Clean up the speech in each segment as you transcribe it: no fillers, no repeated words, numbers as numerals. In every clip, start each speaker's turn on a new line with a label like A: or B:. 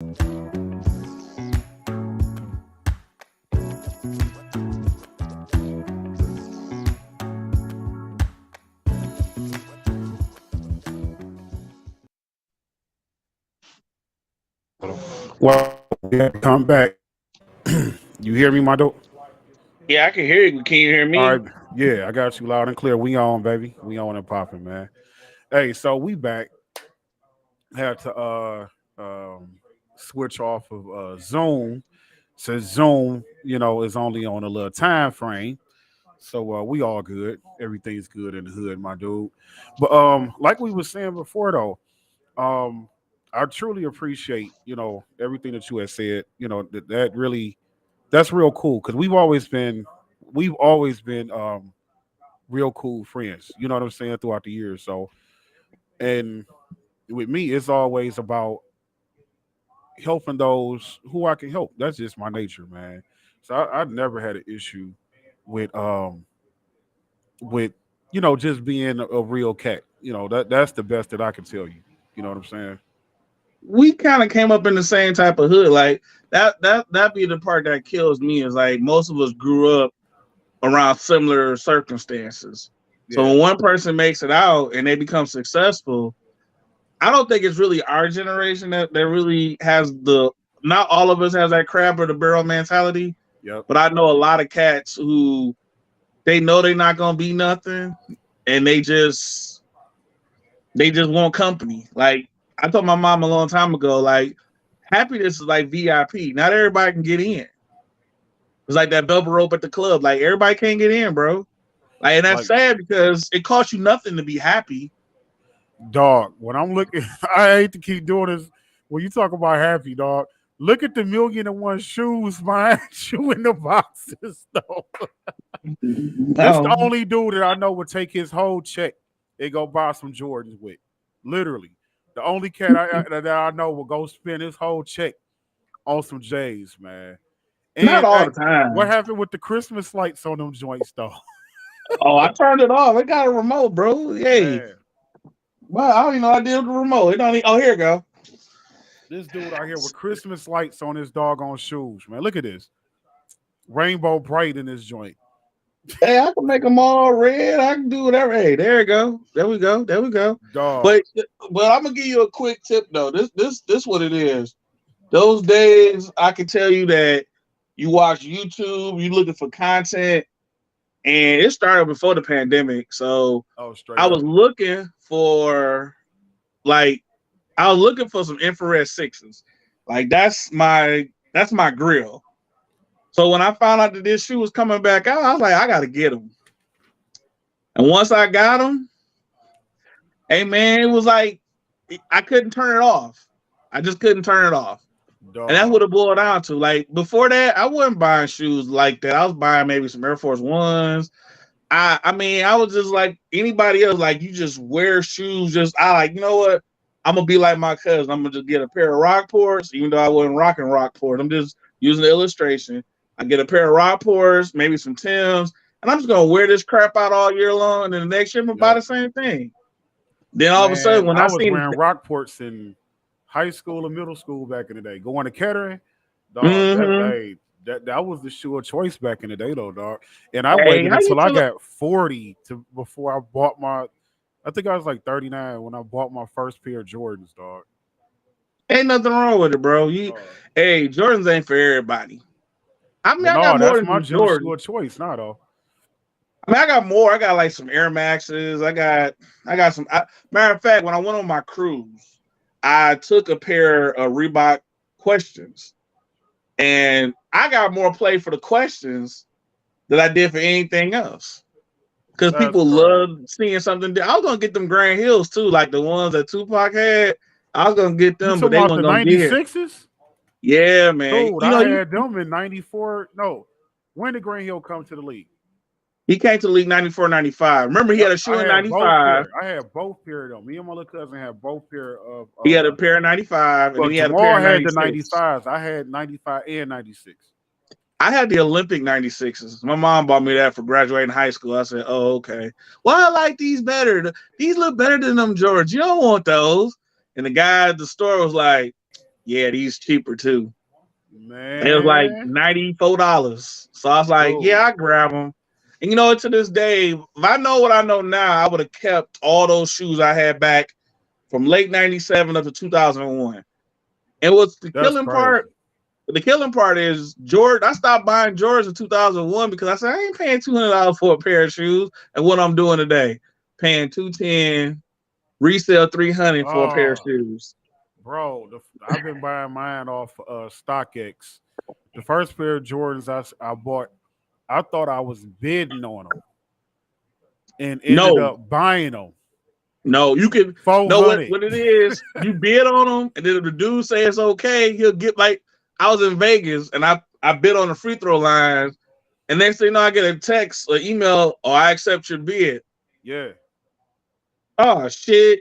A: Well, yeah, come back. You hear me, my dope?
B: Yeah, I can hear you. Can you hear
A: All
B: me?
A: right. Yeah, I got you loud and clear. We on, baby. We on and popping, man. Hey, so we back. Had to switch off of Zoom since Zoom, is only on a little time frame. So we all good. Everything's good in the hood, my dude. But like we was saying before though, I truly appreciate, everything that you had said. That really that's real cool because we've always been real cool friends. You know what I'm saying throughout the years. So and with me, it's always about helping those who I can help. That's just my nature, man. So I've never had an issue with with just being a real cat. That's the best that I can tell you. You know what I'm saying?
B: We kind of came up in the same type of hood. Like that be the part that kills me is like most of us grew up around similar circumstances. So
A: Yeah.
B: when one person makes it out and they become successful, I don't think it's really our generation that really has the not all of us has that crab or the barrel mentality,
A: Yep.
B: but I know a lot of cats who they know they're not gonna be nothing and they just want company. Like I told my mom a long time ago, like happiness is like VIP. Not everybody can get in. It's like that velvet rope at the club. Like everybody can't get in, bro. Like, and that's
A: Like
B: sad because it costs you nothing to be happy.
A: dog, when I'm looking, I hate to keep doing this. When you talk about happy, dog, look at the 1,000,001 shoes, my shoe in the boxes, though. This the
B: No,
A: only dude that I know would take his whole check and go buy some Jordans with. Literally. The only cat that I know will go spend his whole check on some J's, man.
B: not
A: And
B: all
A: hey,
B: the
A: what
B: time.
A: happened with the Christmas lights on them joints, though?
B: Oh, I turned it off. It got a remote, bro. Hey,
A: Man,
B: well, I don't even know I did with the remote. It don't. Oh, here you go.
A: this dude out here with Christmas lights on his doggone shoes, man. Look at this. Rainbow bright in this joint.
B: Hey, I can make them all red. I can do whatever. Hey, there you go. There we go. There we go.
A: Dog.
B: But I'm gonna give you a quick tip though. This what it is. Those days, I can tell you that you watch YouTube, you looking for content, and it started before the pandemic. So
A: Oh, straight
B: I was
A: up.
B: looking for like I was looking for some infrared sixes. Like that's my grill. So when I found out that this shoe was coming back out, I was like, I gotta get them. And once I got them, hey man, it was like I couldn't turn it off. I just couldn't turn it off. And that's what
A: Dog.
B: it boiled down to. Like before that, I wasn't buying shoes like that. I was buying maybe some Air Force Ones. I mean, I was just like anybody else. Like you just wear shoes. Just I like you know what? I'm gonna be like my cousin. I'm gonna just get a pair of Rockports, even though I wasn't rocking Rockports. I'm just using the illustration. I get a pair of Rockports, maybe some Tims, and I'm just gonna wear this crap out all year long. And then the next year I'm gonna buy
A: Yep.
B: the same thing. Then all of a sudden,
A: Man,
B: when
A: I
B: I
A: was
B: seen,
A: wearing Rockports in high school and middle school back in the day. Going to Kettering, dog. That
B: mm-hmm,
A: hey, that was the shoe of choice back in the day, though, dog. And I
B: hey,
A: waited
B: how you
A: until I
B: feel?
A: got 40 to before I bought my. I think I was like 39 when I bought my first pair of Jordans, dog.
B: Ain't nothing wrong with it, bro. Hey, Jordans ain't for everybody. I mean,
A: But
B: I got
A: no,
B: more
A: that's
B: than
A: my
B: just
A: gym shoe
B: Jordan.
A: of choice, not though.
B: I mean, I got more. I got like some Air Maxes. I got some. Matter of fact, when I went on my cruise, I took a pair of Reebok questions, and I got more play for the questions than I did for anything else. Because
A: That's
B: people
A: crazy.
B: love seeing something. I was gonna get them Grand Hills too, like the ones that Tupac had. I was gonna get
A: You
B: them, but
A: talking
B: they
A: about
B: weren't
A: the
B: gonna get here.
A: 96s?
B: Yeah, man.
A: Dude,
B: You
A: I
B: know, you
A: had them in 94. No, when did Green Hill come to the league?
B: he came to the league 94, 95. Remember, he
A: Yep,
B: had a
A: I
B: shoe in
A: had both
B: 95.
A: pair. I had both pair of them. Me and my little cousin had both pair of
B: He had a pair of 95, and then
A: well,
B: he had a pair
A: Jamal
B: of
A: had the
B: 96.
A: 95s. I had 95 and 96.
B: I had the Olympic 96s. My mom bought me that for graduating high school. I said, oh, okay. Well, I like these better. These look better than them, George. You don't want those. And the guy at the store was like, Yeah, these cheaper too. It was like
A: Man,
B: $94. So I was like, yeah,
A: dude,
B: I grab them. And to this day, if I know what I know now, I would have kept all those shoes I had back from late '97 up to 2001. And what's the
A: that's
B: killing part?
A: crazy.
B: The killing part is Jordan. I stopped buying Jordans in 2001 because I said I ain't paying $200 for a pair of shoes. And what I'm doing today, paying 210, resale 300 for a pair of
A: Oh,
B: shoes.
A: bro, I've been buying mine off StockX. The first pair of Jordans I bought, I thought I was bidding on them and ended
B: No,
A: up buying them
B: no, you can
A: four
B: know what
A: hundred.
B: what it is. You bid on them, and then if the dude say it's okay, he'll get like I was in Vegas and I bid on the free throw lines, and next thing you know, I get a text or email, or I accept your bid.
A: Yeah,
B: Oh shit!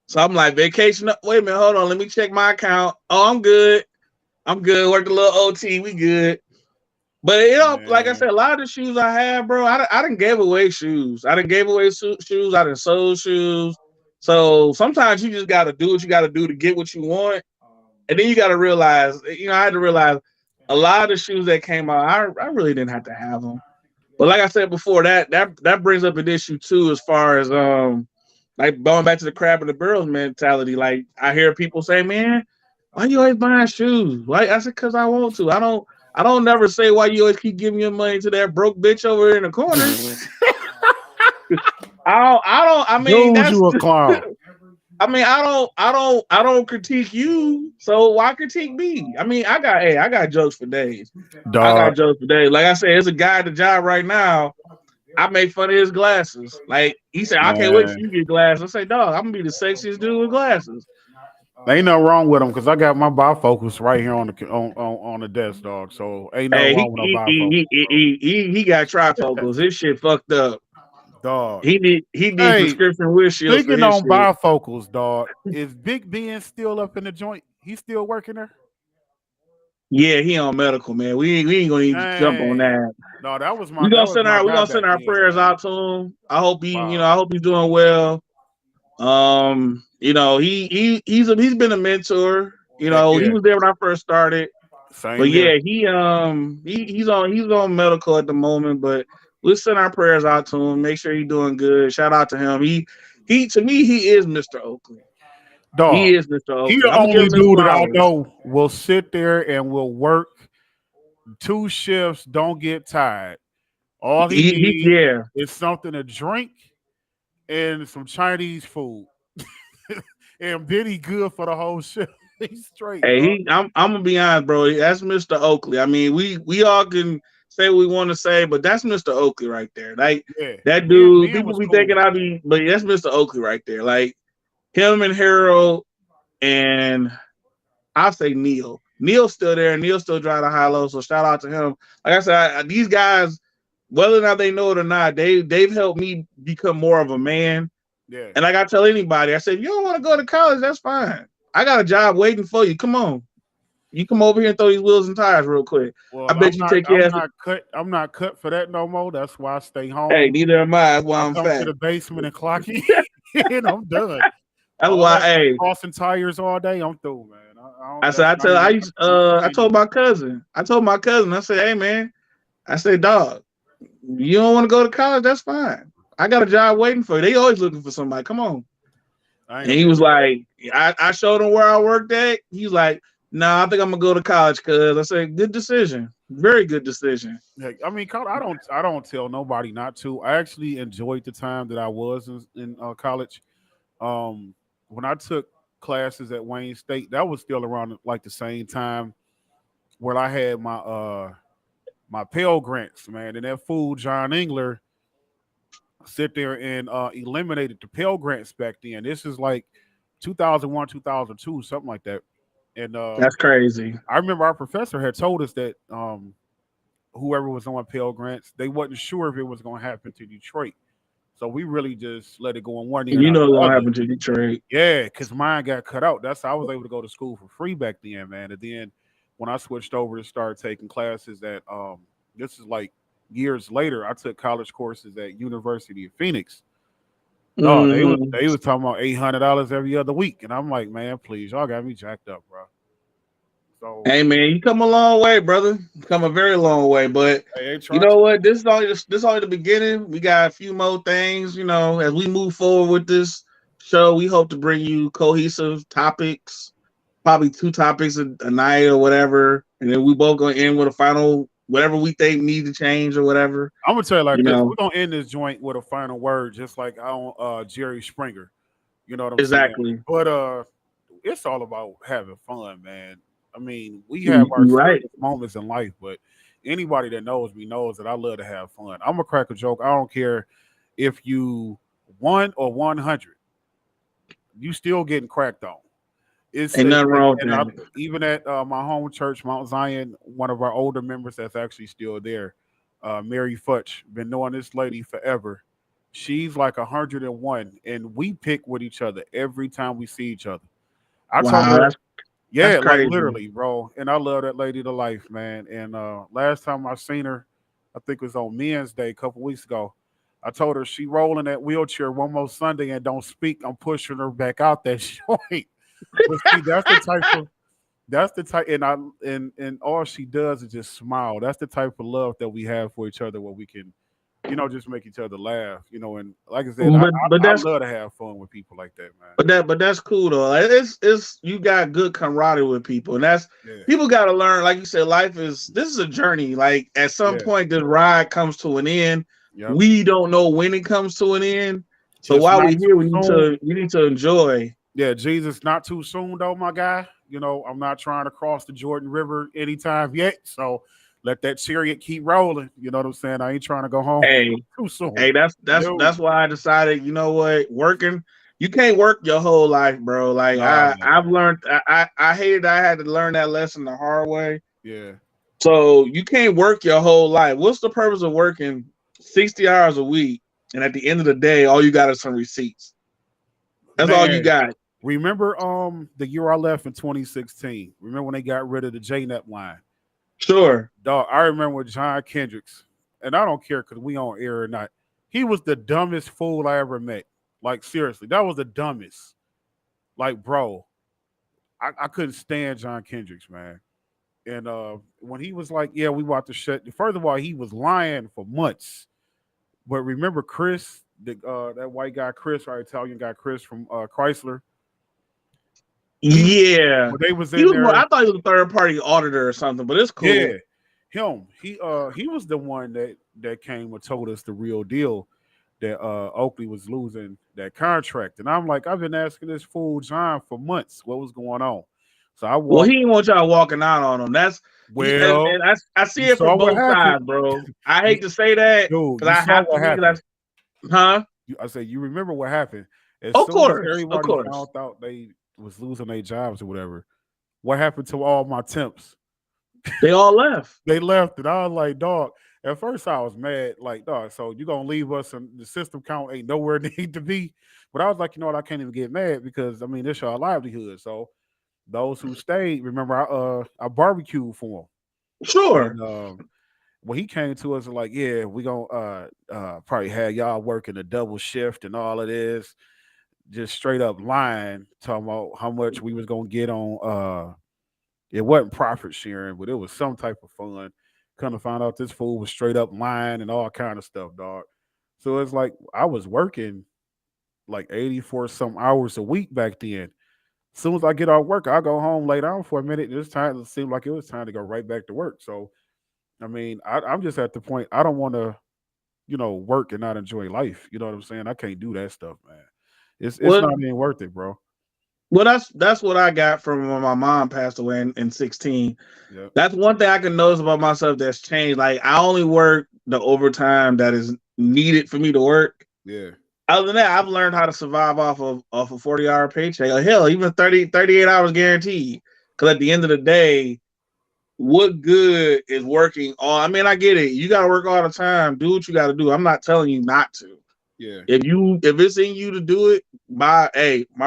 B: So I'm like, vacation. Wait a minute, hold on. Let me check my account. Oh, I'm good. I'm good. Worked a little OT. We good. But like I
A: man.
B: said, a lot of the shoes I have, bro, I didn't gave away shoes. I didn't gave away shoes. I didn't sold shoes. So sometimes you just got to do what you got to do to get what you want, and then you got to realize, I had to realize a lot of the shoes that came out, I really didn't have to have them. But like I said before, that brings up an issue too, as far as like going back to the crab and the barrels mentality. Like I hear people say, "Man, why you always buying shoes?" Why? I said, "Cause I want to. I don't never say why you always keep giving your money to that broke bitch over here in the corner. I don't. I mean,
A: Dude,
B: that's.
A: you a clown.
B: I mean, I don't critique you. So why critique me? I mean, I got jokes for days. I got
A: Dog.
B: jokes for days. Like I said, it's a guy at the job right now. I make fun of his glasses. Like he said, I can't wait till
A: Man.
B: you get glasses. I say, dog, I'm gonna be the sexiest dude with glasses.
A: Ain't no wrong with them because I got my bifocals right here on the desk, dog. So ain't no
B: Hey,
A: wrong with no bifocals, bro.
B: he got trifocals. His shit fucked up.
A: Dog.
B: He need
A: Hey,
B: prescription windshields for
A: speaking
B: his
A: on
B: shit.
A: bifocals, dog, is Big Ben still up in the joint? He still working there?
B: Yeah, he on medical, man. We ain't gonna even jump on
A: Dang.
B: that.
A: No,
B: We
A: that
B: gonna
A: was
B: send
A: my
B: our we
A: guy
B: gonna
A: back
B: send our
A: then,
B: prayers
A: man.
B: out to him. I hope
A: Wow.
B: I hope he's doing well. He's been a mentor.
A: Heck
B: He
A: yeah.
B: was there when I first started. But
A: Same here.
B: yeah, he's on medical at the moment. But we'll send our prayers out to him. Make sure he's doing good. Shout out to him. He to me he is Mr. Oakley. He
A: Dog.
B: is Mr.
A: He
B: Oakley.
A: the
B: I'm gonna give
A: only
B: him his
A: dude that I
B: flowers.
A: know will sit there and will work two shifts, don't get tired. All he needs
B: Yeah.
A: is something to drink and some Chinese food. And then he good for the whole shift. He's straight,
B: Hey,
A: dog.
B: I'm gonna be honest, bro. That's Mr. Oakley. I mean, we all can say what we want to say, but that's Mr. Oakley right there. Like
A: Yeah.
B: that
A: Ben
B: dude,
A: Ben
B: people
A: was
B: be
A: cool,
B: thinking I
A: man.
B: be, but that's Mr. Oakley right there. Like him and Harold and I'll say Neil. Neil's still there. Neil still driving the high low. So shout out to him. Like I said, these guys, whether or not they know it or not, they've helped me become more of a man.
A: Yeah.
B: And like I tell anybody, I said, if you don't want to go to college, that's fine. I got a job waiting for you. Come on. You come over here and throw these wheels and tires real quick. I
A: Well,
B: bet you take your ass.
A: I'm not cut for that no more. That's why I stay
B: Hey,
A: home.
B: neither am I. That's why
A: I
B: I'm
A: come to
B: fat.
A: the basement and clock in and I'm done.
B: That's
A: All
B: why.
A: that
B: Hey,
A: tossing tires all day, I'm through, man. I
B: I
A: don't
B: said
A: that's
B: I
A: not
B: tell I
A: even
B: used
A: that's not
B: I told
A: even
B: my cousin. I said, hey man, I said, dog, you don't want to go to college, that's fine. I got a job waiting for you. They always looking for somebody. Come on.
A: I ain't
B: And
A: gonna
B: he
A: lie.
B: was like, I showed him where I worked at. He's like, nah, I think I'm gonna go to college, cuz I said, good decision. Very good decision.
A: Heck, I mean, I don't tell nobody not to. I actually enjoyed the time that I was in college. Um, when I took classes at Wayne State, that was still around like the same time where I had my Pell Grants, man, and that fool John Engler sit there and eliminated the Pell Grants back then. This is like 2001, 2002, something like that. And
B: That's crazy.
A: I remember our professor had told us that whoever was on Pell Grants, they wasn't sure if it was going to happen to Detroit. So we really just let it go in one ear
B: And
A: and
B: you
A: out
B: know
A: the
B: what's gonna
A: other.
B: happen to Detroit.
A: Yeah, because mine got cut out. That's how I was able to go to school for free back then, man. And then when I switched over to start taking classes at this is like years later, I took college courses at University of Phoenix. No,
B: Hmm.
A: they was talking about $800 every other week, and I'm like, man, please, y'all got me jacked up, bro. So
B: Hey man, you come a long way, brother. You come a very long way. But
A: I ain't
B: you
A: trying
B: know
A: to.
B: what? This is only the beginning. We got a few more things. As we move forward with this show, we hope to bring you cohesive topics, probably two topics a night or whatever, and then we both gonna end with a final whatever we think need to change or whatever.
A: I'm gonna tell you like
B: You
A: this:
B: know
A: we're gonna end this joint with a final word, just like on Jerry Springer. You know what I'm saying?
B: exactly.
A: But it's all about having fun, man. I mean, we have our
B: You right.
A: serious moments in life, but anybody that knows me knows that I love to have fun. I'm a crack a joke. I don't care if you 1 or 100, you still getting cracked on. It's
B: Ain't nothing wrong with
A: and I,
B: that.
A: even at my home church, Mount Zion, one of our older members that's actually still there, Mary Futch, been knowing this lady forever. She's like 101, and we pick with each other every time we see each other. I told
B: Wow,
A: her,
B: that's
A: yeah, like
B: crazy.
A: literally, bro. And I love that lady to life, man. And last time I seen her, I think it was on Men's Day a couple weeks ago. I told her she rolling that wheelchair one more Sunday and don't speak. I'm pushing her back out that joint. But see, that's the type, and and all she does is just smile. That's the type of love that we have for each other, where we can, just make each other laugh. And like I said,
B: But
A: I
B: that's
A: love to have fun with people like that, man.
B: but that's cool though. Like, it's you got good camaraderie with people, and that's
A: Yeah,
B: people got to learn. Like you said, this is a journey. Like at some
A: yeah,
B: point, this ride comes to an end.
A: yep.
B: We don't know when it comes to an end. So
A: Just
B: while
A: not
B: we're here,
A: too
B: we need
A: soon.
B: to enjoy.
A: Yeah, Jesus, not too soon though, my guy. I'm not trying to cross the Jordan River anytime yet. So let that chariot keep rolling. You know what I'm saying? I ain't trying to go home
B: Hey,
A: too soon.
B: hey, that's
A: No,
B: that's why I decided. You know what? Working, you can't work your whole life, bro. Like
A: nah,
B: I've
A: man.
B: learned. I hated I had to learn that lesson the hard way.
A: Yeah,
B: So you can't work your whole life. What's the purpose of working 60 hours a week? And at the end of the day, all you got is some receipts. That's all you
A: man.
B: got.
A: Remember the year I left in 2016? Remember when they got rid of the JNEP line?
B: Sure.
A: Dog, I remember with John Kendricks, and I don't care because we on air or not. He was the dumbest fool I ever met. Like seriously, that was the dumbest. Like, bro, I couldn't stand John Kendricks, man. And when he was like, "Yeah, we about to shut," first of all, he was lying for months. But remember Chris, that white guy Chris, our Italian guy Chris from Chrysler. He
B: Yeah.
A: when they was
B: He
A: in
B: was more,
A: there,
B: I thought he was a third party auditor or something, but it's cool.
A: yeah, him. He was the one that came and told us the real deal that Oakley was losing that contract. And I'm like, I've been asking this fool John for months what was going on. So I
B: Well,
A: walked.
B: he didn't want y'all walking out on him.
A: Well,
B: And I see
A: you
B: it
A: saw
B: from
A: what
B: both
A: happened.
B: sides, bro. I
A: You,
B: hate to say that
A: dude,
B: because
A: you
B: I
A: saw
B: have to
A: what
B: be,
A: happened.
B: huh?
A: I say you remember what happened. As
B: Of
A: soon as
B: course, of
A: everybody
B: course.
A: found out they was losing their jobs or whatever, what happened to all my temps?
B: They all left.
A: They left, and I was like, dog. At first, I was mad, like, dog. So you gonna leave us, and the system count ain't nowhere it need to be. But I was like, you know what? I can't even get mad because I mean, it's our livelihood. So those who stayed, remember, I barbecued for them,
B: Sure.
A: and when he came to us, like, yeah, we gonna probably have y'all working a double shift and all of this, just straight up lying, talking about how much we was gonna get on. It wasn't profit sharing, but it was some type of fun. Kind of found out this fool was straight up lying and all kind of stuff, dog. So it's like I was working like 84 some hours a week back then. As soon as I get off work, I go home, lay down for a minute. And this time it seemed like it was time to go right back to work. So I mean, I'm just at the point I don't want to, work and not enjoy life. You know what I'm saying? I can't do that stuff, man. It's
B: Well,
A: not even worth it, bro.
B: well, that's what I got from when my mom passed away in 16.
A: Yep.
B: That's one thing I can notice about myself that's changed. Like I only work the overtime that is needed for me to work.
A: Yeah.
B: Other than that, I've learned how to survive off a 40-hour paycheck. Or hell, even 38 hours guaranteed. Because at the end of the day, what good is working all? I mean, I get it. You got to work all the time. Do what you got to do. I'm not telling you not to.
A: Yeah.
B: If it's in you to do it, my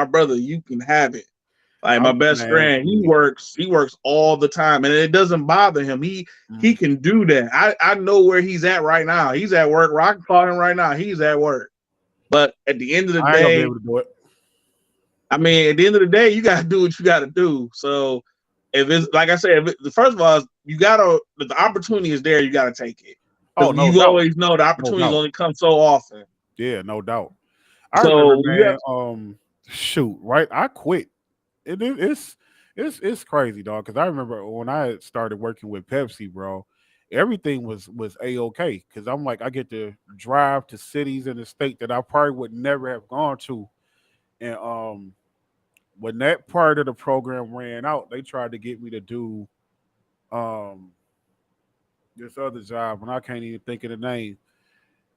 B: brother, you can have it. Like my best
A: Man,
B: friend, he
A: please.
B: works all the time, and it doesn't bother him. He
A: Mhm.
B: can do that. I know where he's at right now. He's at work. I can call him right now. He's at work. But at the end of the
A: I ain't gonna be
B: day,
A: able to do it.
B: I mean, at the end of the day, you gotta do what you gotta do. So if it's like I said, first of all, you gotta the opportunity is there, you gotta take it.
A: Oh,
B: Because
A: no
B: you
A: doubt.
B: always know the
A: No
B: opportunities
A: doubt.
B: only come so often.
A: Yeah, no doubt. I remember,
B: So you have
A: man. Shoot, right? I quit. It's crazy, dog. Because I remember when I started working with Pepsi, bro. Everything was a okay. Because I'm like, I get to drive to cities in the state that I probably would never have gone to, and when that part of the program ran out, they tried to get me to do um this other job, and I can't even think of the name.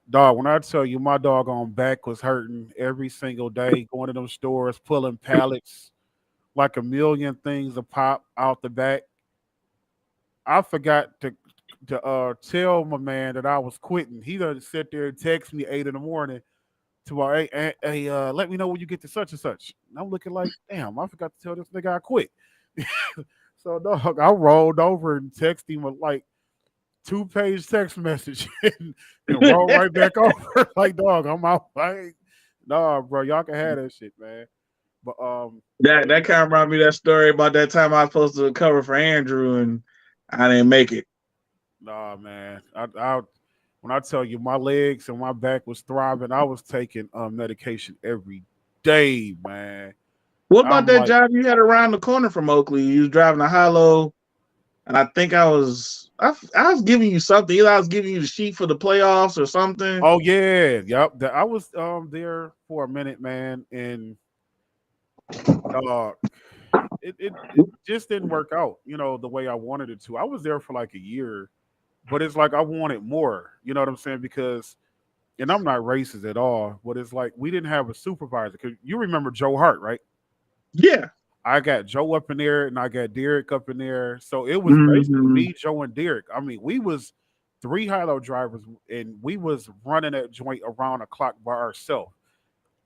A: Dog, when I tell you my doggone back was hurting every single day, going to them stores, pulling pallets, like a million things a pop out the back. I forgot to tell my man that I was quitting. He doesn't sit there and text me 8 in the morning to let me know when you get to such and such. And I'm looking like, damn, I forgot to tell this nigga I quit. So dog, I rolled over and texted him a, like 2-page text message and roll right back over. Like, dog, I'm out. Like, nah, bro, y'all can have that shit, man. But
B: that kind of reminded me of that story about that time I was supposed to cover for Andrew and I didn't make it.
A: nah, man. I when I tell you my legs and my back was throbbing, I was taking medication every day, man.
B: What about
A: I'm
B: that
A: like,
B: job you had around the corner from Oakley? You was driving a high-low, and I think I was giving you something. Either I was giving you the sheet for the playoffs or something.
A: oh yeah, yep. I was there for a minute, man, and uh it just didn't work out, the way I wanted it to. I was there for like a year, but it's like I wanted more. You know what I'm saying? Because, and I'm not racist at all, but it's like we didn't have a supervisor. Cause you remember Joe Hart, right?
B: Yeah.
A: I got Joe up in there and I got Derek up in there. So it was basically
B: Hmm.
A: me, Joe, and Derek. I mean, we was three high-low drivers and we was running that joint around the clock by ourselves.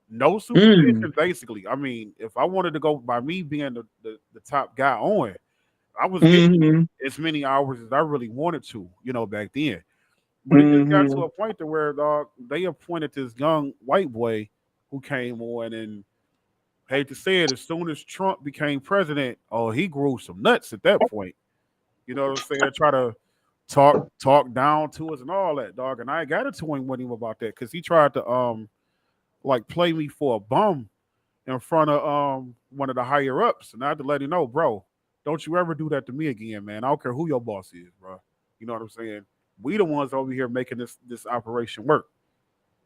A: No
B: Mm.
A: supervision, basically. I mean, if I wanted to go by me being the top guy on, I was getting
B: Hmm.
A: as many hours as I really wanted to, back then. But it just got to
B: Hmm.
A: a point to where, dog, they appointed this young white boy who came on, and hate to say it, as soon as Trump became president, oh, he grew some nuts at that point. You know what I'm saying? Try to talk down to us and all that, dog. And I got into him with him about that because he tried to like play me for a bum in front of one of the higher ups, and I had to let him know, bro, don't you ever do that to me again, man. I don't care who your boss is, bro. You know what I'm saying? We the ones over here making this operation work.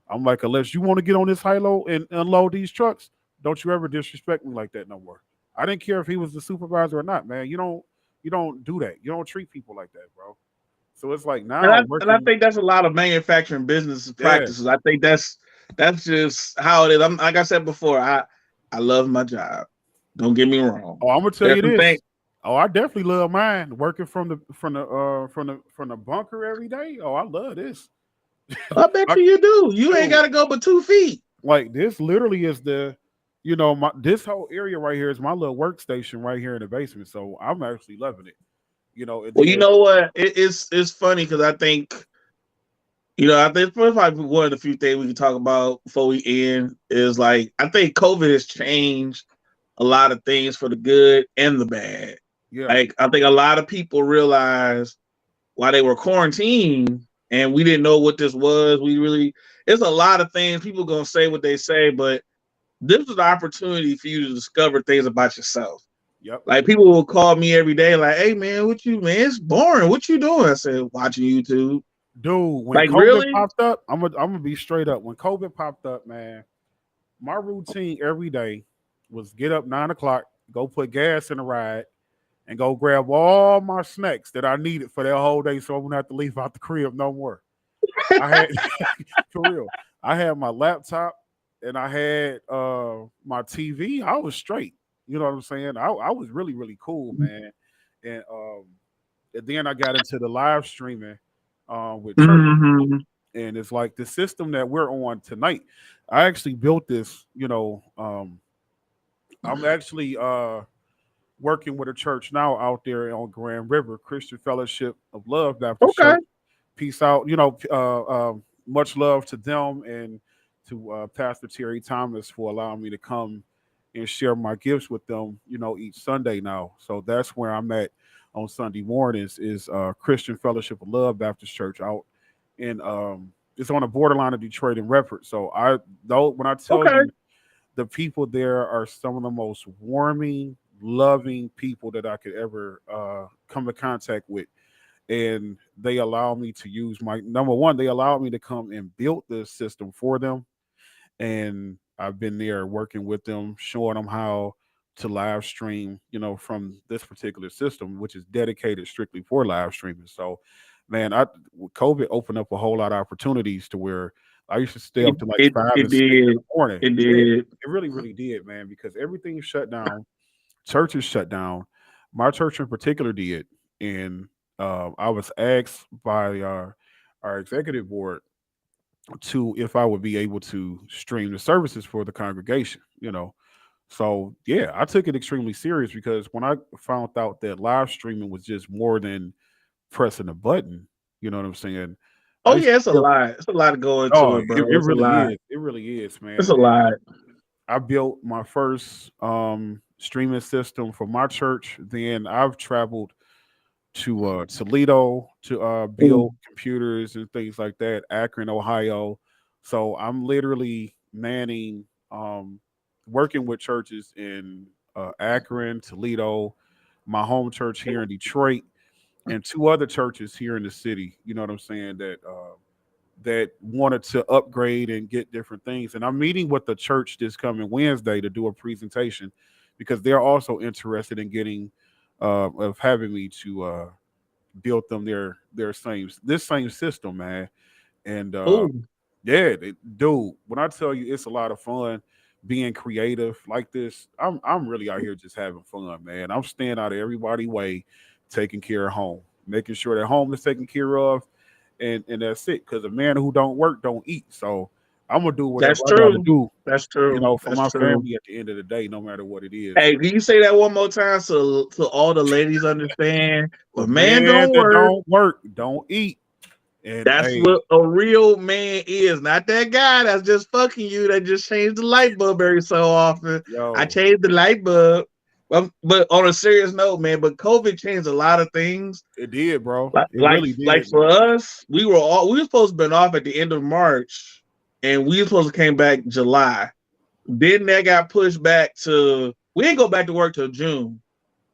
A: I'm like, unless you want to get on this high low and unload these trucks, don't you ever disrespect me like that no more. I didn't care if he was the supervisor or not, man. You don't do that. You don't treat people like that, bro. So it's like
B: And
A: now
B: I
A: working,
B: think that's a lot of manufacturing business
A: yeah.
B: practices. I think that's just how it is. I'm like I said before, I love my job. Don't get me wrong.
A: Oh, I'm gonna tell
B: There's
A: you
B: some things.
A: this. Oh, I definitely love mine. Working from the bunker every day. Oh, I love this.
B: I bet
A: I
B: you do. You ain't
A: do.
B: got to go but 2 feet.
A: Like this literally is my this whole area right here is my little workstation right here in the basement. So I'm actually loving it. And
B: Well, you
A: then
B: know what? It's funny because I think I think probably one of the few things we can talk about before we end is like I think COVID has changed a lot of things for the good and the bad.
A: yeah,
B: Like I think a lot of people realize while they were quarantined and we didn't know what this was. We really it's a lot of things people gonna say what they say, but this is an opportunity for you to discover things about yourself.
A: yep.
B: Like people will call me every day, like, "Hey man, what you man? It's boring. What you doing?" I said, "Watching YouTube."
A: Dude, when
B: Like
A: COVID
B: really?
A: popped up, I'm gonna be straight up. When COVID popped up, man, my routine every day was get up 9 o'clock, go put gas in the ride, and go grab all my snacks that I needed for that whole day, so I wouldn't have to leave out the crib no more. I had for real. I had my laptop and I had my TV. I was straight. You know what I'm saying? I was really really cool, man. And then I got into the live streaming with church,
B: Hmm.
A: and it's like the system that we're on tonight. I actually built this. I'm actually working with a church now out there on Grand River, Christian Fellowship of Love Baptist
B: Okay.
A: Church. Peace out. Much love to them and to Pastor Terry Thomas for allowing me to come and share my gifts with them, each Sunday now. So that's where I'm at on Sunday mornings is Christian Fellowship of Love Baptist Church out in it's on the borderline of Detroit and Redford. So I though when I tell
B: Okay.
A: you the people there are some of the most warming, loving people that I could ever come in contact with. And they allow me to use my number one, they allowed me to come and build the system for them. And I've been there working with them, showing them how to live stream, from this particular system, which is dedicated strictly for live streaming. So, man, COVID opened up a whole lot of opportunities to where I used to stay
B: It
A: up to like
B: it
A: 5 and 6 in
B: did.
A: the morning.
B: It
A: Yeah,
B: did.
A: it really, really did, man, because everything is shut down. Churches shut down. My church in particular did, and I was asked by our executive board to if I would be able to stream the services for the congregation. So yeah, I took it extremely serious because when I found out that live streaming was just more than pressing a button, you know what I'm saying? I
B: Oh
A: used
B: yeah, it's a
A: to,
B: lot. It's a lot to go into
A: oh,
B: it, bro.
A: it
B: It's a
A: really
B: lot.
A: is. It really is,
B: It's
A: man.
B: a lot.
A: I built my first streaming system for my church. Then I've traveled to Toledo to build
B: Mm.
A: computers and things like that, Akron, Ohio. So I'm literally manning, working with churches in Akron, Toledo, my home church here in Detroit, and two other churches here in the city. You know what I'm saying? That wanted to upgrade and get different things. And I'm meeting with the church this coming Wednesday to do a presentation because they're also interested in getting of having me to build them their same system, man. And
B: Oh,
A: yeah, dude, when I tell you it's a lot of fun being creative like this, I'm really out here just having fun, man. I'm staying out of everybody's way, taking care of home, making sure that home is taken care of, and that's it. Because a man who don't work don't eat. So I'm gonna do whatever
B: that's
A: I got to
B: true.
A: do,
B: That's true.
A: for
B: That's
A: my
B: true.
A: family at the end of the day, no matter what it is.
B: Hey, can you say that one more time so all the ladies understand? If
A: A
B: a man
A: man
B: don't
A: that
B: work,
A: don't work don't eat. And
B: that's
A: hey,
B: what a real man is. Not that guy that's just fucking you that just changed the light bulb every so often. I
A: yo,
B: changed the light bulb. But on a serious note, man, but COVID changed a lot of things.
A: it did, bro.
B: Like
A: It
B: like
A: really
B: like
A: did,
B: for
A: man.
B: us, we were supposed to been off at the end of March, and we were supposed to came back July. Then that got pushed back to we didn't go back to work till June.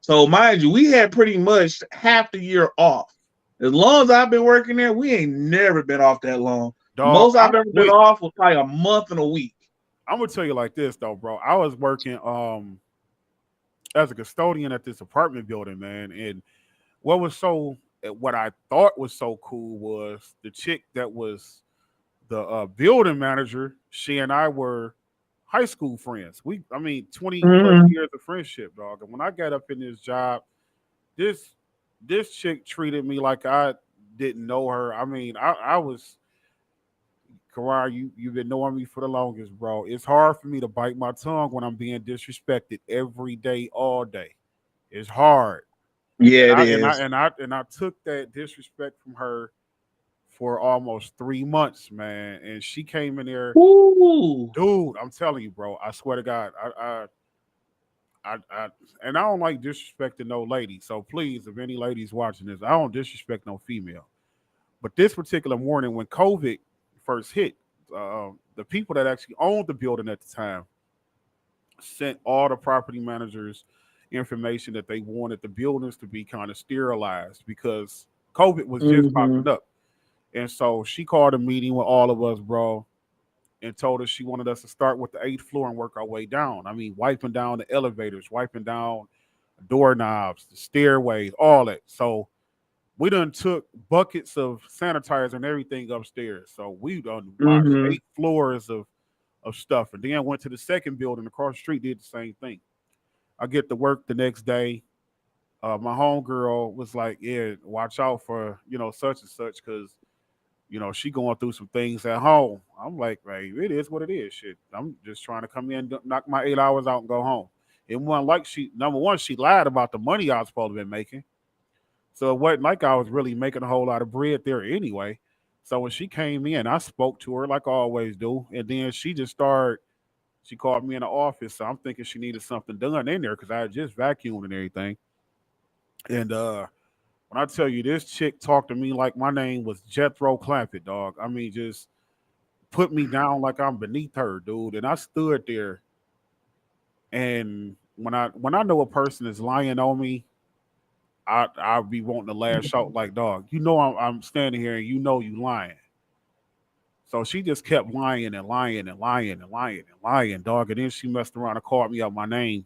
B: So mind you, we had pretty much half the year off. As long as I've been working there, we ain't never been off that long.
A: Dog,
B: Most I've ever been off was probably a month and a week.
A: I'm gonna tell you like this though, bro. I was working as a custodian at this apartment building, man, and what I thought was so cool was the chick that was the building manager. She and I were high school friends. I mean, 20 plus
B: Mm-hmm.
A: years of friendship, dog. And when I got up in this job, this this chick treated me like I didn't know her. I mean, I was Karar, you've been knowing me for the longest, bro. It's hard for me to bite my tongue when I'm being disrespected every day, all day. It's hard.
B: Yeah,
A: And
B: it
A: I and I
B: is.
A: and I and I took that disrespect from her for almost 3 months, man. And she came in there,
B: Ooh.
A: dude. I'm telling you, bro. I swear to God, I and I don't like disrespecting no lady. So please, if any ladies watching this, I don't disrespect no female. But this particular morning, when COVID first hit, the people that actually owned the building at the time sent all the property managers information that they wanted the buildings to be kind of sterilized because COVID was just
B: Mm-hmm.
A: popping up. And so she called a meeting with all of us, bro, and told us she wanted us to start with the eighth floor and work our way down. I mean, wiping down the elevators, wiping down doorknobs, the stairways, all that. So we done took buckets of sanitizer and everything upstairs. So we done washed
B: Mm-hmm.
A: 8 floors of stuff. And then went to the second building across the street, did the same thing. I get to work the next day. My homegirl was like, yeah, watch out for, such and such, because, she going through some things at home. I'm like, hey, it is what it is. Shit. I'm just trying to come in, knock my 8 hours out and go home. It wasn't like number one, she lied about the money I was supposed to be making. So it wasn't like I was really making a whole lot of bread there anyway. So when she came in, I spoke to her like I always do, and then she just started. She called me in the office, so I'm thinking she needed something done in there because I had just vacuumed and everything. And when I tell you this chick talked to me like my name was Jethro Clampett, dog. I mean, just put me down like I'm beneath her, dude. And I stood there, and when I know a person is lying on me, I'll be wanting to lash out like, dog. You know I'm standing here, and you know you lying. So she just kept lying and lying and lying and lying and lying, dog. And then she messed around and called me out my name.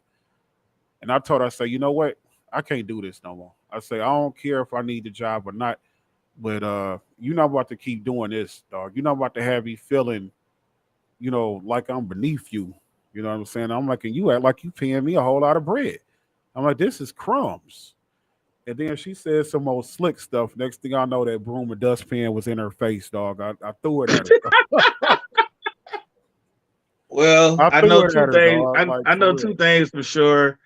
A: And I told her, I say, you know what? I can't do this no more. I say, I don't care if I need the job or not, but you're not about to keep doing this, dog. You're not about to have me feeling, like I'm beneath you. You know what I'm saying? I'm like, and you act like you paying me a whole lot of bread. I'm like, this is crumbs. And then she said some more slick stuff. Next thing I know, that broom and dustpan was in her face, dog. I threw it at her.
B: Well,
A: I
B: I
A: threw
B: know
A: it at
B: two
A: her,
B: things.
A: dog. Like
B: I
A: for
B: know two
A: real.
B: things for sure.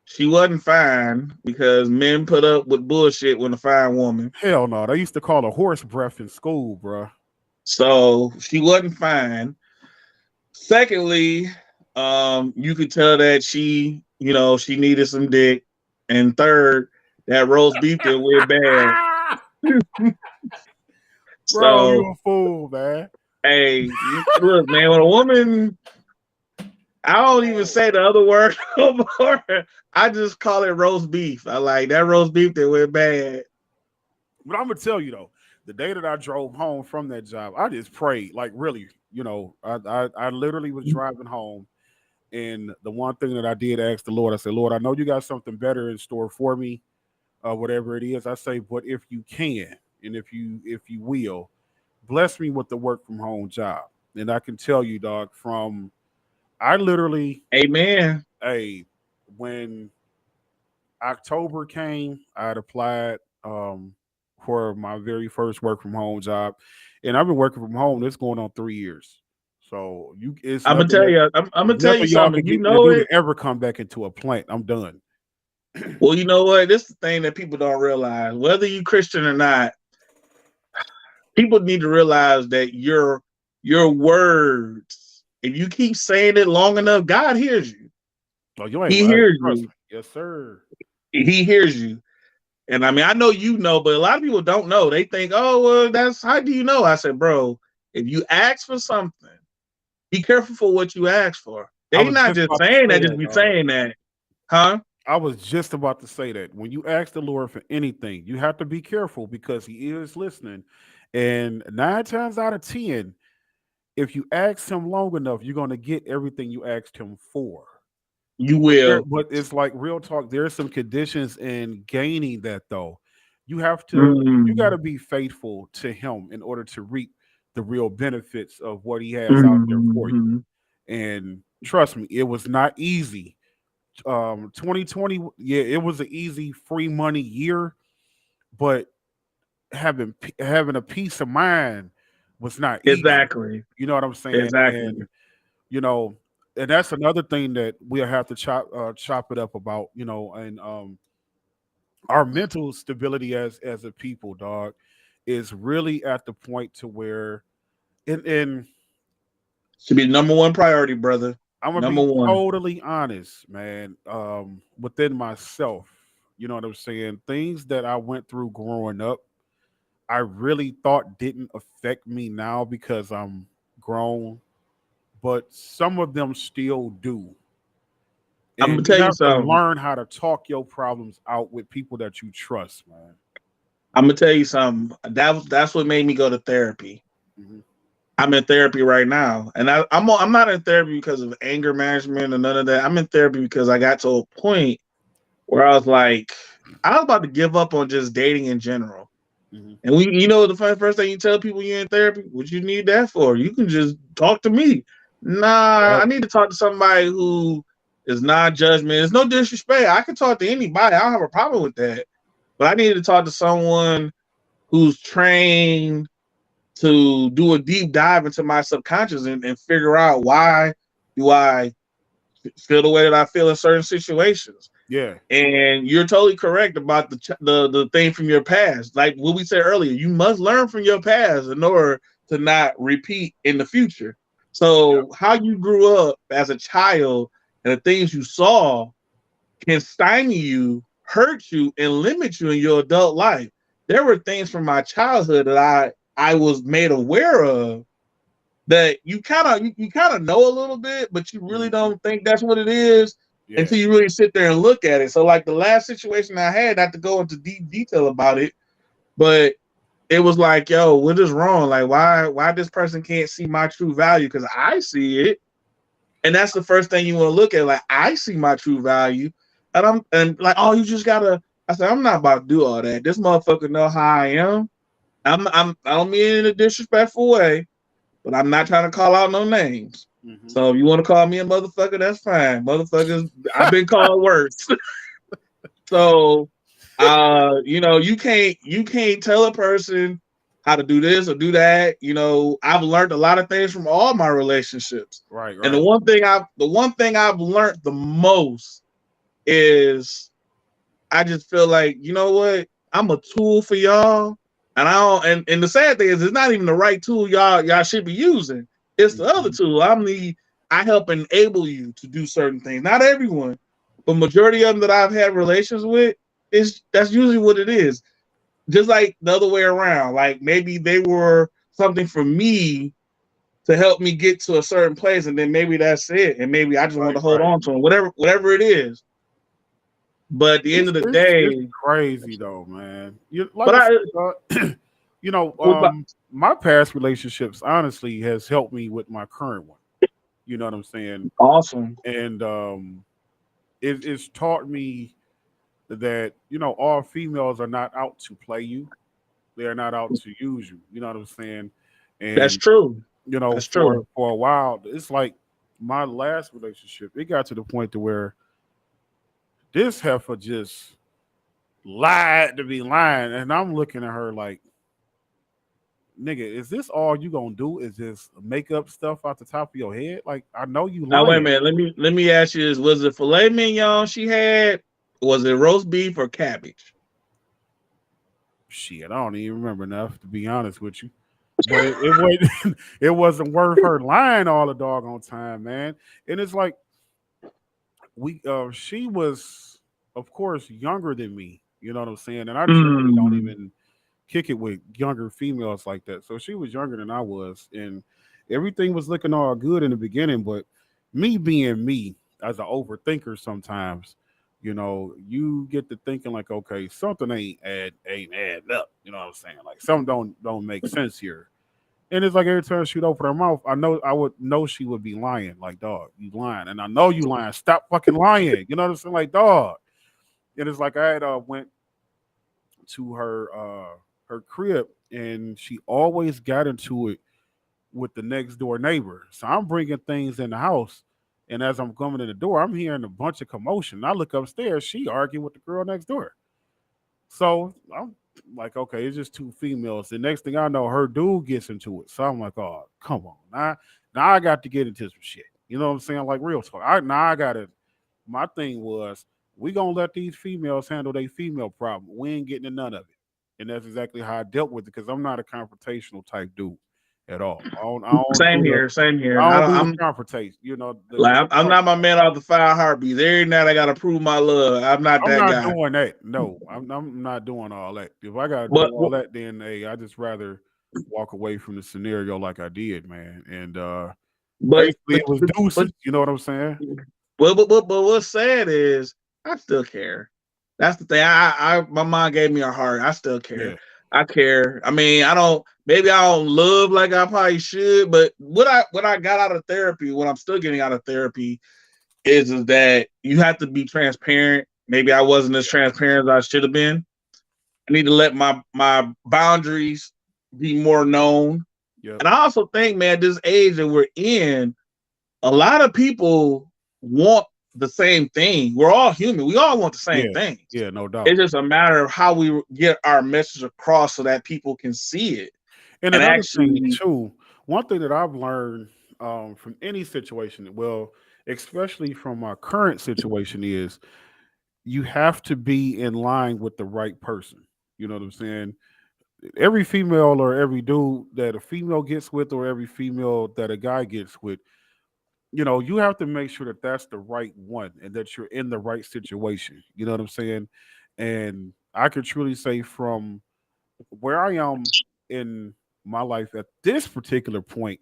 B: She wasn't fine because men put up with bullshit when a fine woman.
A: Hell no. They used to call her horse breath in school, bruh.
B: So she wasn't fine. Secondly, you could tell that she needed some dick. And third, that roast beef that went bad.
A: Bro, you
B: So,
A: a fool, man.
B: hey, look, man, when a woman, I don't even say the other word no more. I just call it roast beef. I like that roast beef that went bad.
A: But I'm gonna tell you though, the day that I drove home from that job, I just prayed, like really, I literally was driving home, and the one thing that I did ask the Lord, I said, Lord, I know you got something better in store for me, whatever it is. I say, but if you can, and if you will, bless me with the work from home job. And I can tell you, dog, from I literally,
B: Amen.
A: a when October came, I had applied for my very first work from home job, and I've been working from home. This going on 3 years. So it's
B: I'm gonna
A: nothing
B: tell
A: that
B: you. I'm gonna tell you
A: nothing y'all
B: something.
A: can
B: You
A: get me to
B: know
A: do to
B: it.
A: ever come back into a plant. I'm done.
B: Well, you know what? This is the thing that people don't realize. Whether you Christian or not, people need to realize that your words, if you keep saying it long enough, God hears you.
A: Oh, you ain't
B: He
A: right.
B: hears
A: Trust
B: you.
A: me. Yes, sir.
B: He hears you. And I mean, I know you know, but a lot of people don't know. They think, oh, well, that's how do you know? I said, bro, if you ask for something, be careful for what you ask for.
A: I
B: They
A: was
B: not
A: just
B: just
A: about to
B: saying
A: say
B: that, just
A: that,
B: be
A: dog.
B: saying that, huh?
A: I was just about to say that when you ask the Lord for anything, you have to be careful because He is listening. And 9 times out of 10, if you ask Him long enough, you're going to get everything you asked Him for.
B: You
A: But there,
B: will.
A: but it's like real talk. There are some conditions in gaining that, though. You got
B: Mm,
A: to be faithful to Him in order to reap the real benefits of what He has out there for you.
B: mhm.
A: And trust me, it was not easy. 2020, yeah, it was an easy free money year, but having a peace of mind was not easy.
B: Exactly.
A: You know what I'm saying?
B: Exactly.
A: And you know, and that's another thing that we'll have to chop it up about. And our mental stability as a people, dog, is really at the point to where, and
B: Should be the number one priority, brother.
A: I'm gonna
B: Number
A: be
B: one.
A: totally honest, man. Within myself, you know what I'm saying? Things that I went through growing up, I really thought didn't affect me now because I'm grown, but some of them still do.
B: I'm
A: And
B: gonna
A: you
B: tell you
A: have to
B: something.
A: learn how to talk your problems out with people that you trust, man.
B: I'm gonna tell you something. That's what made me go to therapy.
A: Hmm.
B: I'm in therapy right now, and I'm not in therapy because of anger management or none of that. I'm in therapy because I got to a point where I was like, I was about to give up on just dating in general.
A: Hmm.
B: And the first thing you tell people you're in therapy, what you need that for? You can just talk to me. Nah,
A: Yep.
B: I need to talk to somebody who is not judgment. It's no disrespect. I can talk to anybody. I don't have a problem with that. But I need to talk to someone who's trained to do a deep dive into my subconscious and figure out why do I feel the way that I feel in certain situations.
A: Yeah.
B: And you're totally correct about the thing from your past. Like what we said earlier, you must learn from your past in order to not repeat in the future.
A: Yep.
B: So how you grew up as a child and the things you saw can stymie you, hurt you, and limit you in your adult life. There were things from my childhood that I was made aware of that you kind of know a little bit, but you really
A: Hmm.
B: don't think that's what it is
A: Yeah.
B: until you really sit there and look at it. So like the last situation I had, not to go into deep detail about it, but it was like, yo, what is wrong? Like why this person can't see my true value? Because I see it. And that's the first thing you want to look at. Like, I see my true value. And like, oh, you just gotta. I said, I'm not about to do all that. This motherfucker know how I am. I don't mean it in a disrespectful way, but I'm not trying to call out no names.
A: Hmm.
B: So if you want to call me a motherfucker, that's fine. Motherfuckers, I've been called worse. So you can't tell a person how to do this or do that. I've learned a lot of things from all my relationships.
A: Right.
B: And
A: Right.
B: the one thing I've learned the most is I just feel like, you know what? I'm a tool for y'all. And I don't and the sad thing is it's not even the right tool y'all should be using. It's the other
A: Hmm.
B: tool. I help enable you to do certain things. Not everyone, but majority of them that I've had relations with, is that's usually what it is. Just like the other way around. Like maybe they were something for me to help me get to a certain place, and then maybe that's it. And maybe I just want
A: Right.
B: to hold
A: Right.
B: on to them, whatever it is. But at the end
A: It's
B: of the
A: it's it's
B: day,
A: crazy though, man. You like
B: but
A: I
B: I
A: said, my past relationships honestly has helped me with my current one. You know what I'm saying?
B: awesome.
A: And it's taught me that all females are not out to play you. They are not out to use you. You know what I'm saying?
B: That's
A: And
B: true. That's
A: for
B: true.
A: a while, it's like my last relationship. It got to the point to where this heifer just lied to be lying, and I'm looking at her like, nigga, is this all you gonna do? Is just make up stuff out the top of your head? Like, I know you
B: Now wait a
A: lying.
B: minute. Let me ask you this: was it filet mignon she had? Was it roast beef or cabbage?
A: Shit, I don't even remember enough to be honest with you. But it wasn't it wasn't worth her lying all the doggone time, man. And it's like she was of course younger than me. You know what I'm saying? And I generally don't
B: Mm.
A: even kick it with younger females like that. So she was younger than I was, and everything was looking all good in the beginning. But me being me as an overthinker, sometimes, you get to thinking like, okay, something ain't adding up. You know what I'm saying? Like something don't make sense here. And it's like every time she'd open her mouth, I would know she would be lying. Like, dog, you lying, and I know you lying. Stop fucking lying. You know what I'm saying? Like, dog. And it's like I had went to her crib, and she always got into it with the next door neighbor. So I'm bringing things in the house, and as I'm coming in the door, I'm hearing a bunch of commotion. I look upstairs, she arguing with the girl next door. So I'm like, okay, it's just two females. The next thing I know, her dude gets into it. So I'm like, oh, come on, now I got to get into some shit. You know what I'm saying? Like real talk. Now I got to. My thing was, we gonna let these females handle their female problem. We ain't getting to none of it, and that's exactly how I dealt with it. Because I'm not a confrontational type dude at all. I don't
B: Same
A: do the
B: here. Same here.
A: I don't do the confrontation. You know,
B: Like
A: the
B: I'm
A: no,
B: not my man off the fire heartbeat. Every night I gotta prove my love. I'm not
A: I'm
B: that
A: not
B: guy.
A: doing that. No, I'm not doing all that. If I gotta do
B: But
A: all that, then hey, I just rather walk away from the scenario like I did, man. And
B: but
A: basically, it was
B: but
A: deuces. You know what I'm saying?
B: but what's sad is I still care. That's the thing. I my mom gave me a heart. I still care.
A: Yeah,
B: I care. I mean, I don't. Maybe I don't love like I probably should. But what I got out of therapy, what I'm still getting out of therapy, is that you have to be transparent. Maybe I wasn't as
A: yeah,
B: transparent as I should have been. I need to let my boundaries be more known.
A: yep,
B: And I also think, man, this age that we're in, a lot of people want the same thing. We're all human. We all want the same
A: yeah,
B: things.
A: yeah, no doubt.
B: It's just a matter of how we get our message across so that people can see it
A: And
B: and
A: another thing
B: actually.
A: too, one thing that I've learned from any situation, well, especially from my current situation, is you have to be in line with the right person. You know what I'm saying? every female or every dude that a female gets with, or every female that a guy gets with, you have to make sure that that's the right one and that you're in the right situation. You know what I'm saying? And I can truly say from where I am in my life at this particular point,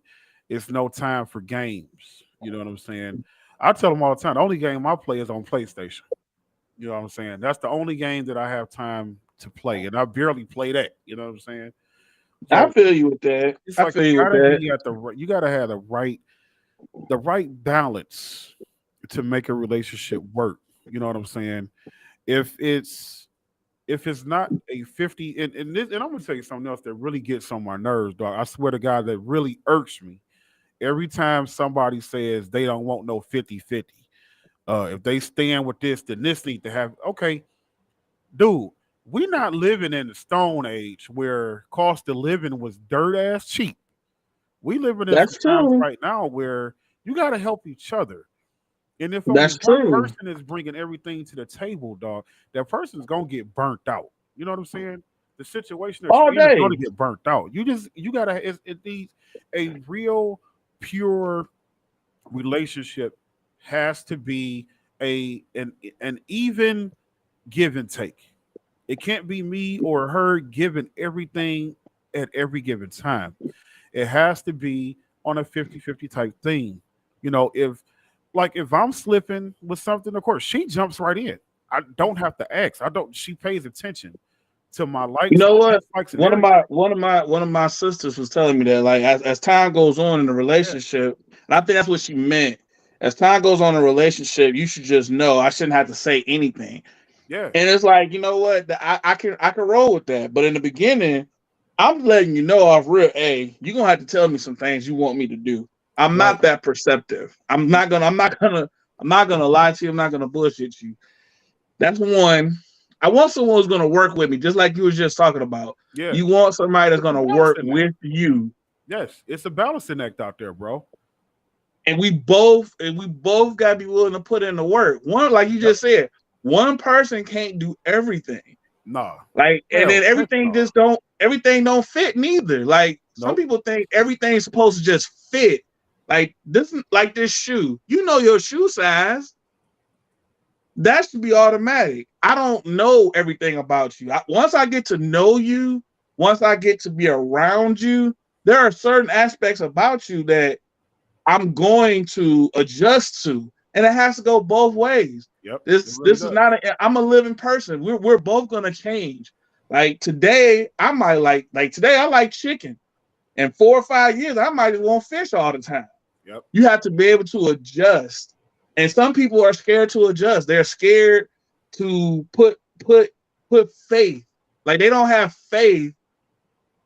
A: it's no time for games. You know what I'm saying? I tell them all the time, the only game I play is on PlayStation. You know what I'm saying? That's the only game that I have time to play, and I barely play that. You know what I'm saying?
B: I
A: So
B: feel you with that.
A: it's
B: I
A: like
B: feel you with that.
A: you gotta have the right balance to make a relationship work. You know what I'm saying? If it's if it's not a 50, and I'm gonna tell you something else that really gets on my nerves, dog. I swear to God, that really irks me. Every time somebody says they don't want no 50-50, if they stand with this, then this need to have okay, dude. We not living in the Stone Age where cost of living was dirt ass cheap. We living in some
B: That's
A: times
B: true.
A: right now where you got to help each other. And if only
B: That's
A: one
B: true.
A: person is bringing everything to the table, dog, that person's gonna get burnt out. You know what I'm saying? The situation that
B: All
A: you're in is going
B: day.
A: to get burnt out. You gotta it needs a real pure relationship has to be an even give and take. It can't be me or her giving everything at every given time. It has to be on a 50-50 type thing. If I'm slipping with something, of course, she jumps right in. I don't have to ask. I don't she pays attention to my
B: You
A: likes,
B: know
A: my
B: what?
A: dislikes, and everything.
B: One of my sisters was telling me that like as time goes on in the
A: Yeah,
B: relationship, and I think that's what she meant. As time goes on in a relationship, you should just know I shouldn't have to say anything.
A: yeah,
B: And it's like, you know what? I can roll with that. But in the beginning, I'm letting you know off real, hey, you're gonna have to tell me some things you want me to do. I'm
A: right.
B: not that perceptive. I'm not gonna lie to you, I'm not gonna bullshit you. That's one. I want someone who's gonna work with me, just like you was just talking about.
A: Yeah,
B: You want somebody that's
A: it's a
B: gonna work
A: balancing act.
B: with you.
A: Yes, it's a balancing act out there, bro.
B: And we both gotta be willing to put in the work. One, like you
A: Yep.
B: just said, one person can't do everything.
A: Nah.
B: Like, and
A: Hell,
B: then
A: heck no.
B: everything don't fit neither. Like some
A: Nope.
B: people think everything's supposed to just fit. Like this shoe. You know your shoe size. That should be automatic. I don't know everything about you. Once I get to know you, once I get to be around you, there are certain aspects about you that I'm going to adjust to, and it has to go both ways.
A: Yep. It
B: This
A: really
B: this is
A: does.
B: not I'm a living person. We're both gonna change. Like today, I might like today I like chicken. In 4 or 5 years, I might just want fish all the time.
A: Yep.
B: You have to be able to adjust. And some people are scared to adjust. They're scared to put faith. Like they don't have faith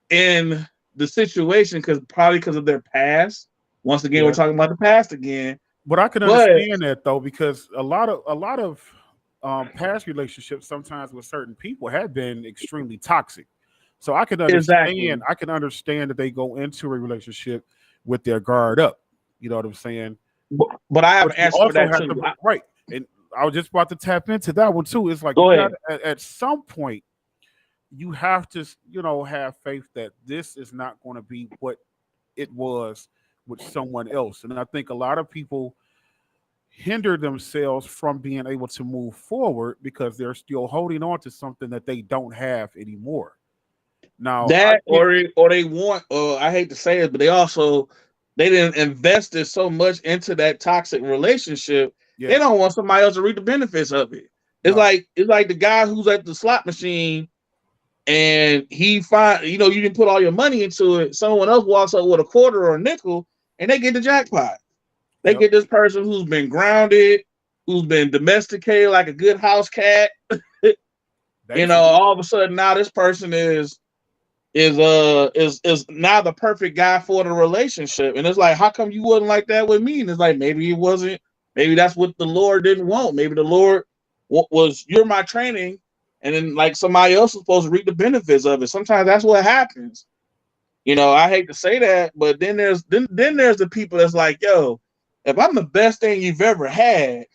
B: in the situation because of their past. Once again, we're
A: Yeah.
B: talking about the past again.
A: But I can
B: But
A: understand that though, because a lot of past relationships sometimes with certain people have been extremely toxic. So
B: exactly.
A: I can understand that they go into a relationship with their guard up. You know what I'm saying?
B: But I have
A: But
B: an
A: you
B: answer for
A: also
B: that
A: have
B: too.
A: to right. And I was just about to tap into that one too. It's like you
B: Go
A: got
B: ahead.
A: at some point you have to have faith that this is not going to be what it was with someone else. And I think a lot of people hinder themselves from being able to move forward because they're still holding on to something that they don't have anymore. Now, I
B: That
A: get
B: or they want I hate to say it, but they didn't invest it so much into that toxic relationship. They
A: yeah,
B: don't want somebody else to reap the benefits of it.
A: no,
B: It's like the guy who's at the slot machine and he find you didn't put all your money into it. Someone else walks up with a quarter or a nickel and they get the jackpot. They
A: yep,
B: get this person who's been grounded, who's been domesticated like a good house cat.
A: basically,
B: All of a sudden now this person is now the perfect guy for the relationship. And it's like, how come you wasn't like that with me? And it's like maybe it wasn't, maybe that's what the Lord didn't want. Maybe the Lord was you're my training, and then like somebody else is supposed to reap the benefits of it. Sometimes that's what happens. I hate to say that, but then there's the people that's like, yo, if I'm the best thing you've ever had,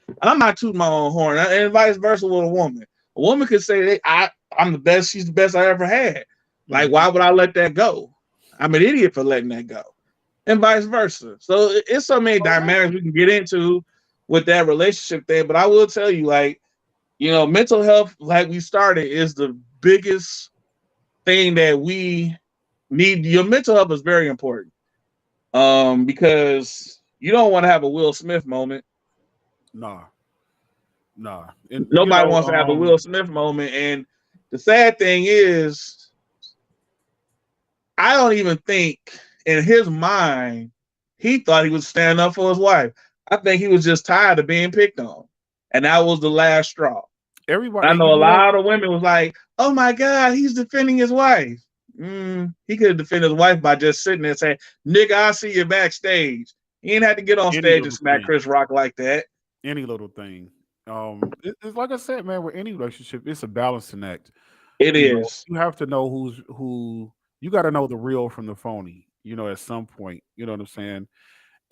B: and I'm not tooting my own horn, and vice versa with a woman. A woman could say, I'm the best. She's the best I ever had. Like,
A: Hmm.
B: why would I let that go? I'm an idiot for letting that go, and vice versa. So it's so many
A: Oh,
B: dynamics we can get into with that relationship there. But I will tell you, like, mental health, like we started, is the biggest thing that we need. Your mental health is very important. Because you don't want to have a Will Smith moment.
A: nah, nah, and
B: Nobody wants to have a Will Smith moment. And the sad thing is, I don't even think in his mind he thought he was standing up for his wife. I think he was just tired of being picked on, and that was the last straw. I
A: everybody, and
B: know
A: you
B: a
A: know what?
B: lot of women was like, "Oh my God, he's defending his wife." He could have defended his wife by just sitting there and saying, "Nigga, I see you backstage." He ain't had to get on
A: Any
B: stage and
A: little
B: smack
A: thing,
B: Chris Rock like that.
A: any little thing. It's like I said, man. With any relationship, it's a balancing act.
B: It
A: You know,
B: is
A: you have to know who's who. You got to know the real from the phony. You know, at some point, you know what I'm saying.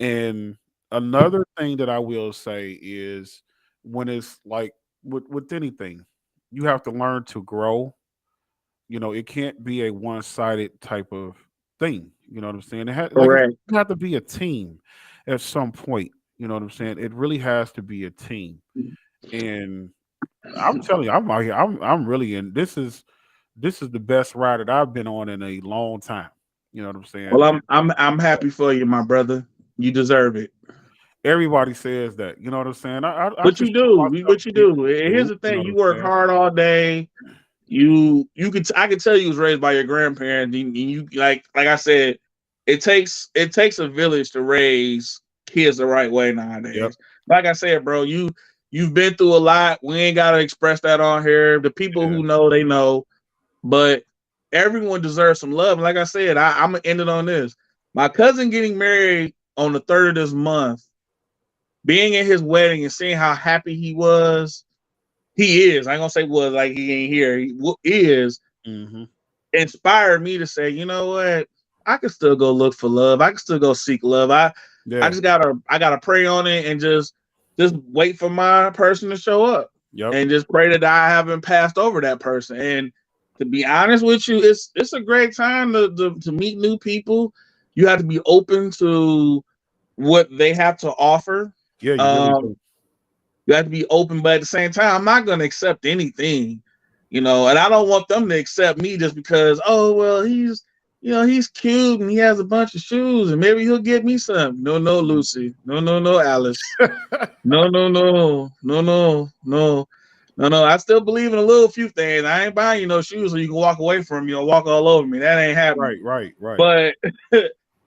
A: And another thing that I will say is when it's like with anything, you have to learn to grow. You know, it can't be a one sided type of thing. You know what I'm saying? It like
B: correct.
A: you have to be a team at some point. You know what I'm saying? It really has to be a team. And I'm telling you, I'm out here. I'm really in. This is the best ride that I've been on in a long time. You know what I'm
B: Well,
A: saying?
B: I'm happy for you, my brother. You deserve it.
A: Everybody says that. You know what I'm saying? I
B: What
A: can
B: you
A: show
B: do,
A: myself
B: what you
A: being
B: do. And here's
A: true.
B: the
A: You know
B: thing:
A: what
B: you
A: I'm
B: work
A: saying?
B: hard all day. You could I could tell you was raised by your grandparents. And you like I said, it takes a village to raise kids the right way
A: Yep.
B: nowadays. Like I said, bro, you've been through a lot. We ain't gotta express that on here. The people
A: Yeah.
B: who know, they know. But everyone deserves some love. And like I said, I'm gonna end it on this. My cousin getting married on the 3rd of this month, being in his wedding and seeing how happy he is. I ain't gonna say was like he ain't here. Is
A: Hmm.
B: inspired me to say, you know what? I can still go look for love. I can still go seek love. I
A: Yeah.
B: just gotta pray on it and just wait for my person to show up
A: Yep.
B: and just pray that I haven't passed over that person. And to be honest with you, it's a great time to meet new people. You have to be open to what they have to offer.
A: Yeah, you really
B: Um,
A: do.
B: you have to be open, but at the same time, I'm not going to accept anything, and I don't want them to accept me just because, oh, well, he's cute and he has a bunch of shoes and maybe he'll get me some. No, no,
A: Mhm.
B: Lucy. No, no, no, Alice. No, no, no, no, no, no, no, no. I still believe in a little few things. I ain't buying you no shoes so you can walk away from me or walk all over me. That ain't happening.
A: Right, right, right.
B: But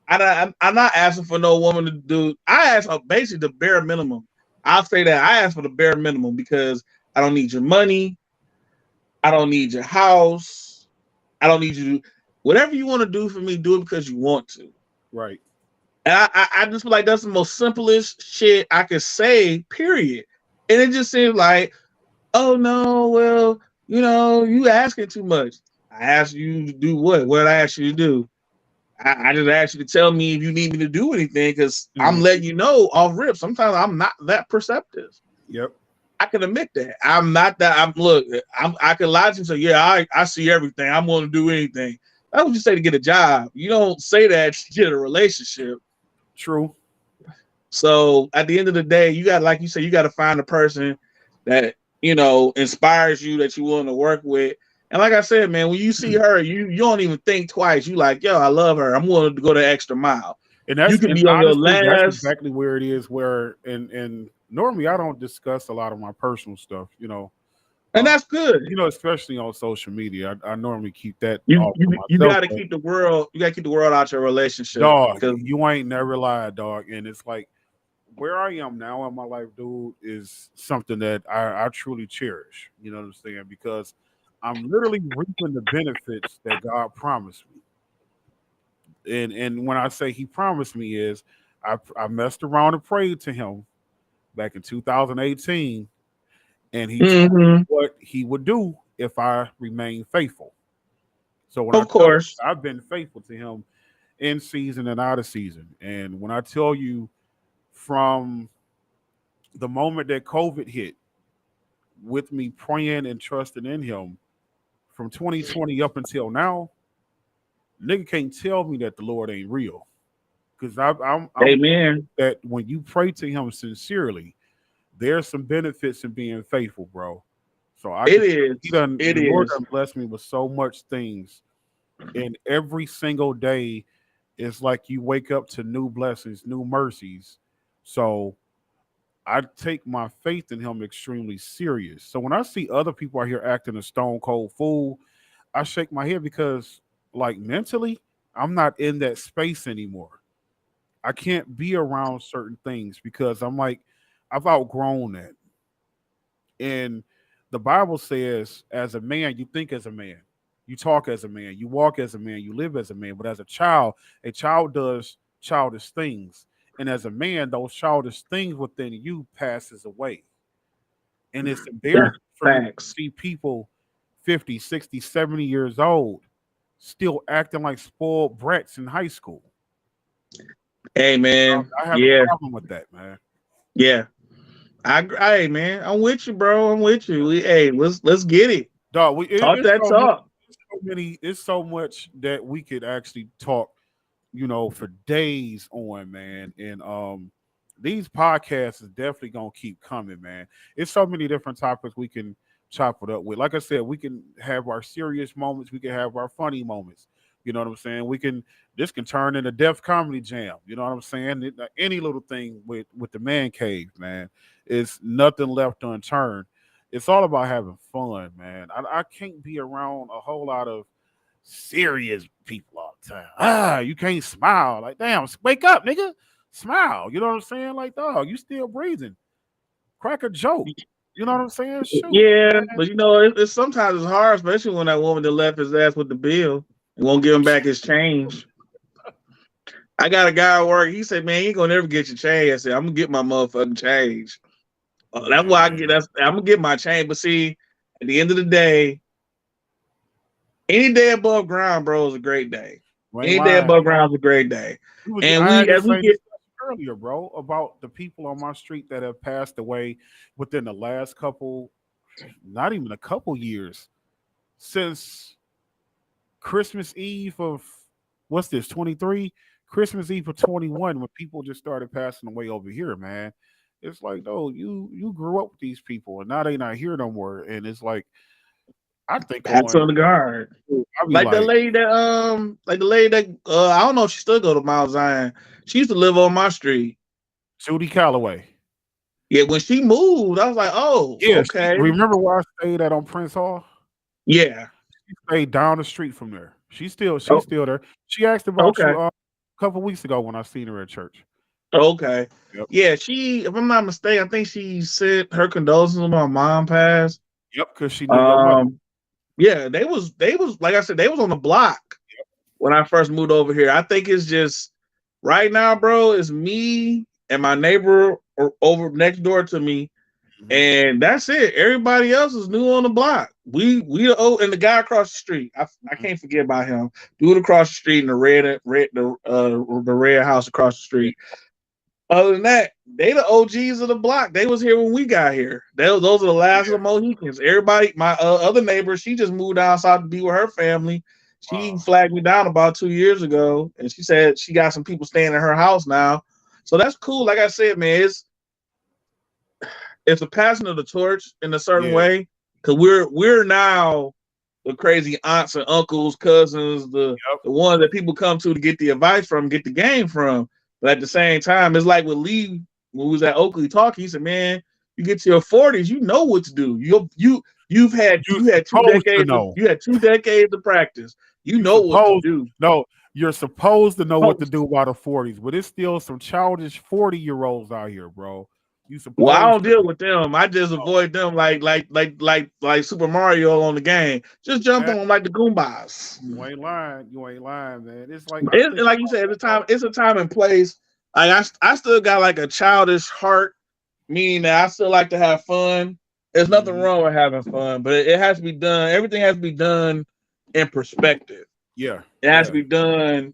B: I'm not asking for no woman to do. I ask for basically the bare minimum. I'll say that I ask for the bare minimum because I don't need your money. I don't need your house. I don't need you to whatever you want to do for me. Do it because you want to.
A: Right.
B: And I just feel like that's the most simplest shit I could say. Period. And it just seems like, oh no, well, you asking too much. I asked you to do what? What did I ask you to do? I just asked you to tell me if you need me to do anything because I'm
A: Mhm.
B: letting you know off rip. Sometimes I'm not that perceptive.
A: Yep.
B: I can admit that. I'm not that. I can lie to you and say, yeah, I see everything. I'm going to do anything. That's what you say to get a job. You don't say that to get a relationship.
A: True.
B: So at the end of the day, you got, like you said, you got to find a person that inspires you, that you willing to work with. And like I said, man, when you see her, you don't even think twice. You like, yo, I love her. I'm willing to go the extra mile.
A: And
B: You
A: that's
B: could
A: and
B: be on your
A: honestly, that's
B: last.
A: exactly where it is. Where and normally I don't discuss a lot of my personal stuff.
B: And
A: Uh,
B: that's good.
A: especially on social media. I normally keep that
B: You
A: off to
B: you you
A: myself.
B: got to
A: But
B: keep the world. You got to keep the world out your relationship
A: dog,
B: because
A: you ain't never lied, dog. And it's like where I am now in my life, dude, is something that I truly cherish. You know what I'm saying? Because I'm literally reaping the benefits that God promised me. And when I say He promised me is I messed around and prayed to Him back in 2018, and He told me
B: hmm
A: what He would do if I remain faithful. So when I
B: of
A: tell you
B: course.
A: I've been faithful to Him in season and out of season, and when I tell you from the moment that COVID hit, with me praying and trusting in Him from 2020 up until now, nigga can't tell me that the Lord ain't real. Because I'm
B: Amen.
A: that when you pray to Him sincerely, there's some benefits in being faithful, bro. So I
B: It
A: could He
B: is.
A: done
B: It
A: the Lord
B: is.
A: done blessed me with so much things, and every single day it's like you wake up to new blessings, new mercies. So I take my faith in Him extremely serious. So when I see other people out here acting a stone cold fool, I shake my head because, like, mentally, I'm not in that space anymore. I can't be around certain things because I'm like, I've outgrown that. And the Bible says, as a man, you think as a man, you talk as a man, you walk as a man, you live as a man. But as a child does childish things. And as a man, those childish things within you passes away. And it's
B: That's
A: embarrassing for me to
B: facts.
A: see people 50, 60, 70 years old still acting like spoiled brats in high school.
B: Hey man.
A: I have a
B: Yeah.
A: problem with that, man.
B: Yeah. Hey man, I'm with you, bro. I'm with you. Hey, let's get it.
A: Dog,
B: Talk that talk.
A: it's so much that we could actually talk, for days on, man. And these podcasts is definitely gonna keep coming, man. It's so many different topics we can chop it up with. Like I said, we can have our serious moments, we can have our funny moments. You know what I'm saying? This can turn into Def Comedy Jam. You know what I'm saying? Any little thing with the man cave, man, is nothing left unturned. It's all about having fun, man. I can't be around a whole lot of serious people all the time. You can't smile. Like, damn, wake up, nigga. Smile. You know what I'm saying? Like, dog, you still breathing. Crack a joke. You know what I'm saying? Shoot,
B: Yeah,
A: man.
B: but it's sometimes it's hard, especially when that woman that left his ass with the bill and won't give him back his change. I got a guy at work. He said, "Man, you ain't gonna never get your change." I said, "I'm gonna get my motherfucking change. That's why I get.
A: Man.
B: I'm gonna get my change." But see, at the end of the day, any day above ground, bro, is a great day.
A: You ain't
B: Any day
A: lying.
B: above ground is a great day. And
A: I had
B: we,
A: the
B: as we
A: same
B: get,
A: discussion earlier, bro, about the people on my street that have passed away within the last couple, not even a couple years, since Christmas Eve of what's this, 23? Christmas Eve of 21, when people just started passing away over here, man. It's like, no, you grew up with these people and now they not here no more. And it's like, I think
B: pats
A: on,
B: on the guard.
A: I be like,
B: Like the lady that I don't know if she still go to Mount Zion. She used to live on my street.
A: Judy Calloway.
B: Yeah, when she moved, I was like, oh,
A: Yeah,
B: okay.
A: remember where I stayed at on Prince Hall?
B: Yeah.
A: She stayed down the street from there. She's
B: Oh,
A: still there. She asked about
B: okay.
A: you a couple weeks ago when I seen her at church.
B: Okay.
A: Yep.
B: Yeah, she, if I'm not mistaken, I think she sent her condolences when my mom passed.
A: Yep, because she knew your mother.
B: Um, yeah, they was like I said, they was on the block when I first moved over here. I think it's just right now, bro, it's me and my neighbor over next door to me,
A: Hmm.
B: and that's it. Everybody else is new on the block. And the guy across the street. I
A: Hmm.
B: can't forget about him. Dude across the street in the red house across the
A: Yeah.
B: street. Other than that, they the OGs of the block. They was here when we got here. Those are the last of the
A: Yeah.
B: Mohicans. Everybody, my other neighbor, she just moved down south to be with her family. She
A: Wow.
B: flagged me down about 2 years ago, and she said she got some people staying in her house now. So that's cool. Like I said, man, it's a passing of the torch in a certain
A: Yeah.
B: way because we're now the crazy aunts and uncles, cousins,
A: Yep.
B: the ones that people come to get the advice from, get the game from. But at the same time, it's like with Lee when we was at Oakley talking. He said, "Man, you get to your 40s, you know what to do. You've had
A: You're
B: you had two
A: supposed to
B: decades of
A: know.
B: you had 2 decades of practice. You
A: You
B: know what to
A: supposed
B: do."
A: no. You're supposed to know what to
B: Post.
A: do about the 40s, but it's still some childish 40-year-olds out here, bro. You
B: Well, I
A: supposed
B: don't
A: to
B: deal
A: know.
B: with them. I just avoid them like Super Mario on the game. Just jump
A: Man,
B: on them like the Goombas.
A: you ain't lying. You ain't lying, man. It's like I
B: And
A: think
B: like you said, it's a time and place. Like I still got like a childish heart, meaning that I still like to have fun. There's nothing
A: Mhm.
B: wrong with having fun, but it has to be done. Everything has to be done in perspective.
A: Yeah.
B: It has to
A: Yeah.
B: be done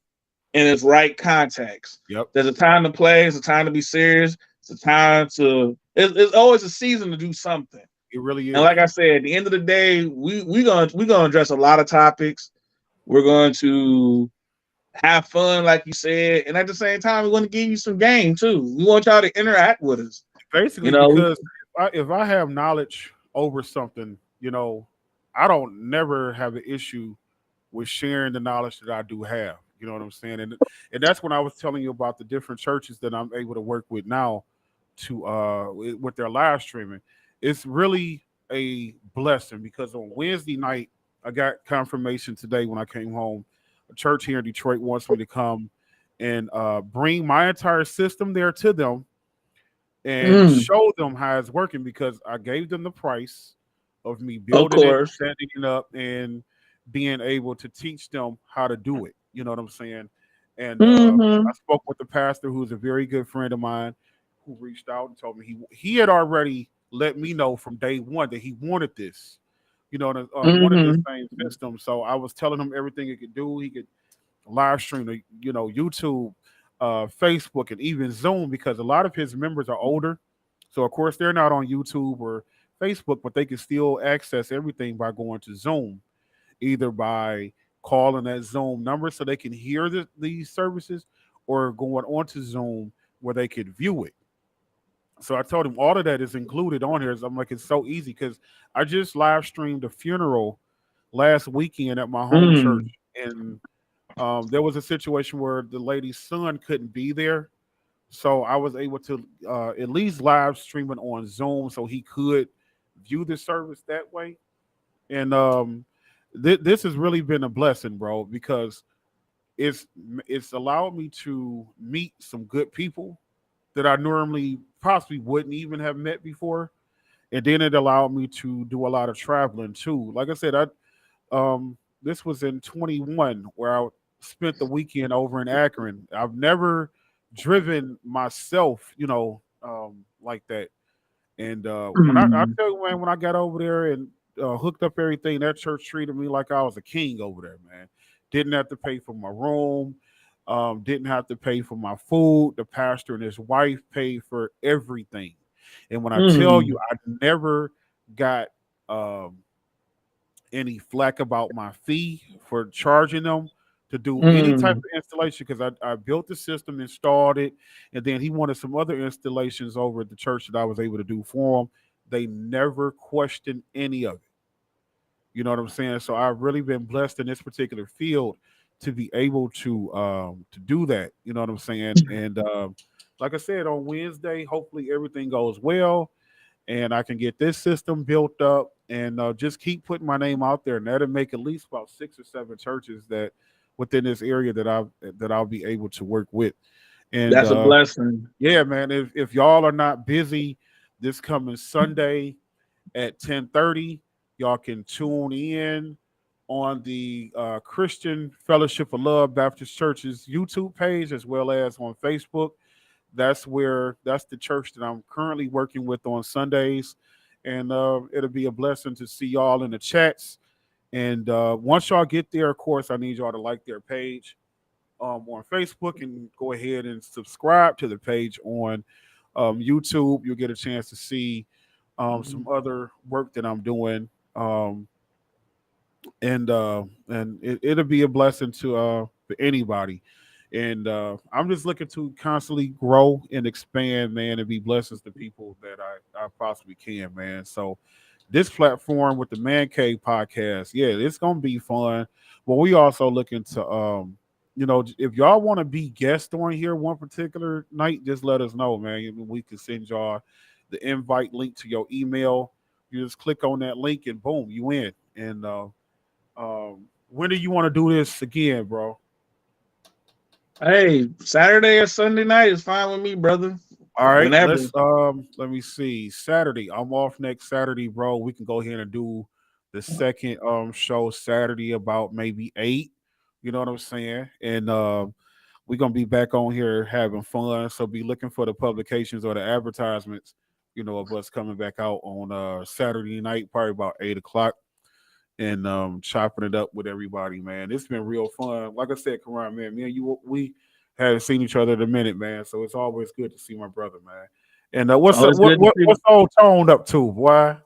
B: in its right context.
A: Yep.
B: There's a time to play. It's a time to be serious. It's a time to. It's always a season to do something.
A: It really
B: And like
A: is.
B: I said, at the end of the day, we gonna address a lot of topics. We're going to have fun, like you said, and at the same time, we want to give you some game too. We want y'all to interact with us. You
A: Basically,
B: know.
A: because if I have knowledge over something, I don't never have an issue with sharing the knowledge that I do have. You know what I'm saying? And that's when I was telling you about the different churches that I'm able to work with now to with their live streaming. It's really a blessing because on Wednesday night I got confirmation today when I came home. A church here in Detroit wants me to come and bring my entire system there to them and
B: Mm,
A: show them how it's working because I gave them the price of me
B: of
A: building it,
B: course.
A: setting it up, and being able to teach them how to do it. You know what I'm saying? And I
B: Hmm.
A: spoke with the pastor, who's a very good friend of mine, who reached out and told me he had already let me know from day one that he wanted this. Wanted this
B: Hmm.
A: same system. So I was telling him everything he could do. He could live stream to YouTube, Facebook, and even Zoom because a lot of his members are older. So of course they're not on YouTube or Facebook, but they can still access everything by going to Zoom, either by calling that Zoom number so they can hear these services, or going onto Zoom where they could view it. So I told him all of that is included on here. So I'm like, it's so easy because I just live streamed a funeral last weekend at my home church,
B: Mm,
A: and there was a situation where the lady's son couldn't be there, so I was able to at least live stream it on Zoom so he could view the service that way. And this has really been a blessing, bro, because it's it's allowed me to meet some good people that I normally possibly wouldn't even have met before, and then it allowed me to do a lot of traveling too. Like I said, this was in 21 where I spent the weekend over in Akron. I've never driven myself, like that. And I
B: mm,
A: tell you, man, when I got over there and hooked up everything, that church treated me like I was a king over there, man. Didn't have to pay for my room, didn't have to pay for my food. The pastor and his wife paid for everything. And when I tell you,
B: mm,
A: I never got um, any flack about my fee for charging them to do any type
B: mm,
A: of installation because I built the system, installed it, and then he wanted some other installations over at the church that I was able to do for him. They never questioned any of it. You know what I'm saying? So I've really been blessed in this particular field to be able to do that. You know what I'm saying? And like I said, on Wednesday, hopefully everything goes well and I can get this system built up and just keep putting my name out there, and that'll make at least about 6 or 7 churches that within this area that I'll be able to work with. And
B: that's a blessing.
A: yeah, man, if y'all are not busy this coming Sunday at 10:30, y'all can tune in on the Christian Fellowship of Love Baptist Church's YouTube page as well as on Facebook. That's the church that I'm currently working with on Sundays, and it'll be a blessing to see y'all in the chats. And once y'all get there, of course, I need y'all to like their page on Facebook and go ahead and subscribe to the page on YouTube. You'll get a chance to see some other work that I'm doing. It'll be a blessing to for anybody. And I'm just looking to constantly grow and expand, man, and be blessings to people that I possibly can, man. So this platform with the Man Cave podcast, yeah, it's gonna be fun. But we also looking to if y'all want to be guest on here one particular night, just let us know, man. We can send y'all the invite link to your email. You just click on that link and boom, you in. And when do you want to do this again, bro?
B: Hey, Saturday or Sunday night is fine with me, brother.
A: All right,
B: Whenever.
A: let me see. Saturday. I'm off next Saturday, bro. We can go ahead and do the second show Saturday about maybe 8. You know what I'm saying? And we're gonna be back on here having fun. So be looking for the publications or the advertisements, of us coming back out on Saturday night, probably about 8 o'clock, and chopping it up with everybody, man. It's been real fun. Like I said, Karan, man, me and you, we haven't seen each other in a minute, man. So it's always good to see my brother, man. And what's
B: Oh,
A: up?
B: it's good to see.
A: What's old toned up to? Why?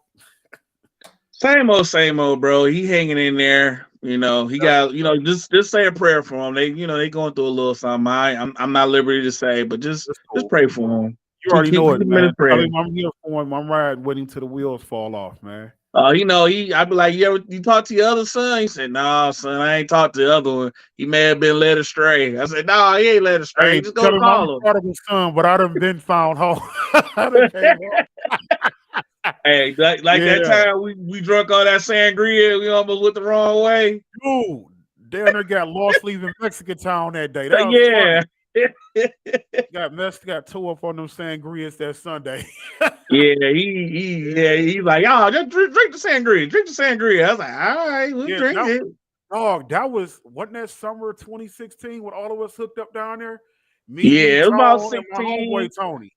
B: same old, bro. He hanging in there. You know, he
A: That's
B: got. You know, just say a prayer for him. They, they going through a little something. I'm not liberty to say, but just
A: that's
B: just
A: cool.
B: pray for him.
A: You already know
B: Keep
A: it,
B: him in
A: man.
B: his
A: Tell
B: prayer.
A: him I'm here for him. I'm riding waiting till the wheels fall off, man.
B: I be like, you talk to your other son? He said, "Nah, son, I ain't talked to the other one. He may have been led astray." I said, "Nah, he ain't led astray.
A: Hey,
B: Just
A: tell
B: go
A: him I'm a
B: call him."
A: prodigal son, but I done been found home. I done came home.
B: Hey, like that
A: Yeah,
B: time we drunk all that sangria, we almost went the wrong way.
A: dude. Down there got lost leaving Mexican town that day. That was
B: Yeah.
A: funny. Got tore up on them sangrias that Sunday.
B: He's like, "Oh, just drink the sangria, drink the sangria." I was like, "All right, we'll
A: Yeah,
B: drink it."
A: dog, that wasn't that summer 2016 when all of us hooked up down there? Me, you,
B: Yeah, it was about
A: Tone, and my homeboy
B: 16.
A: Tony.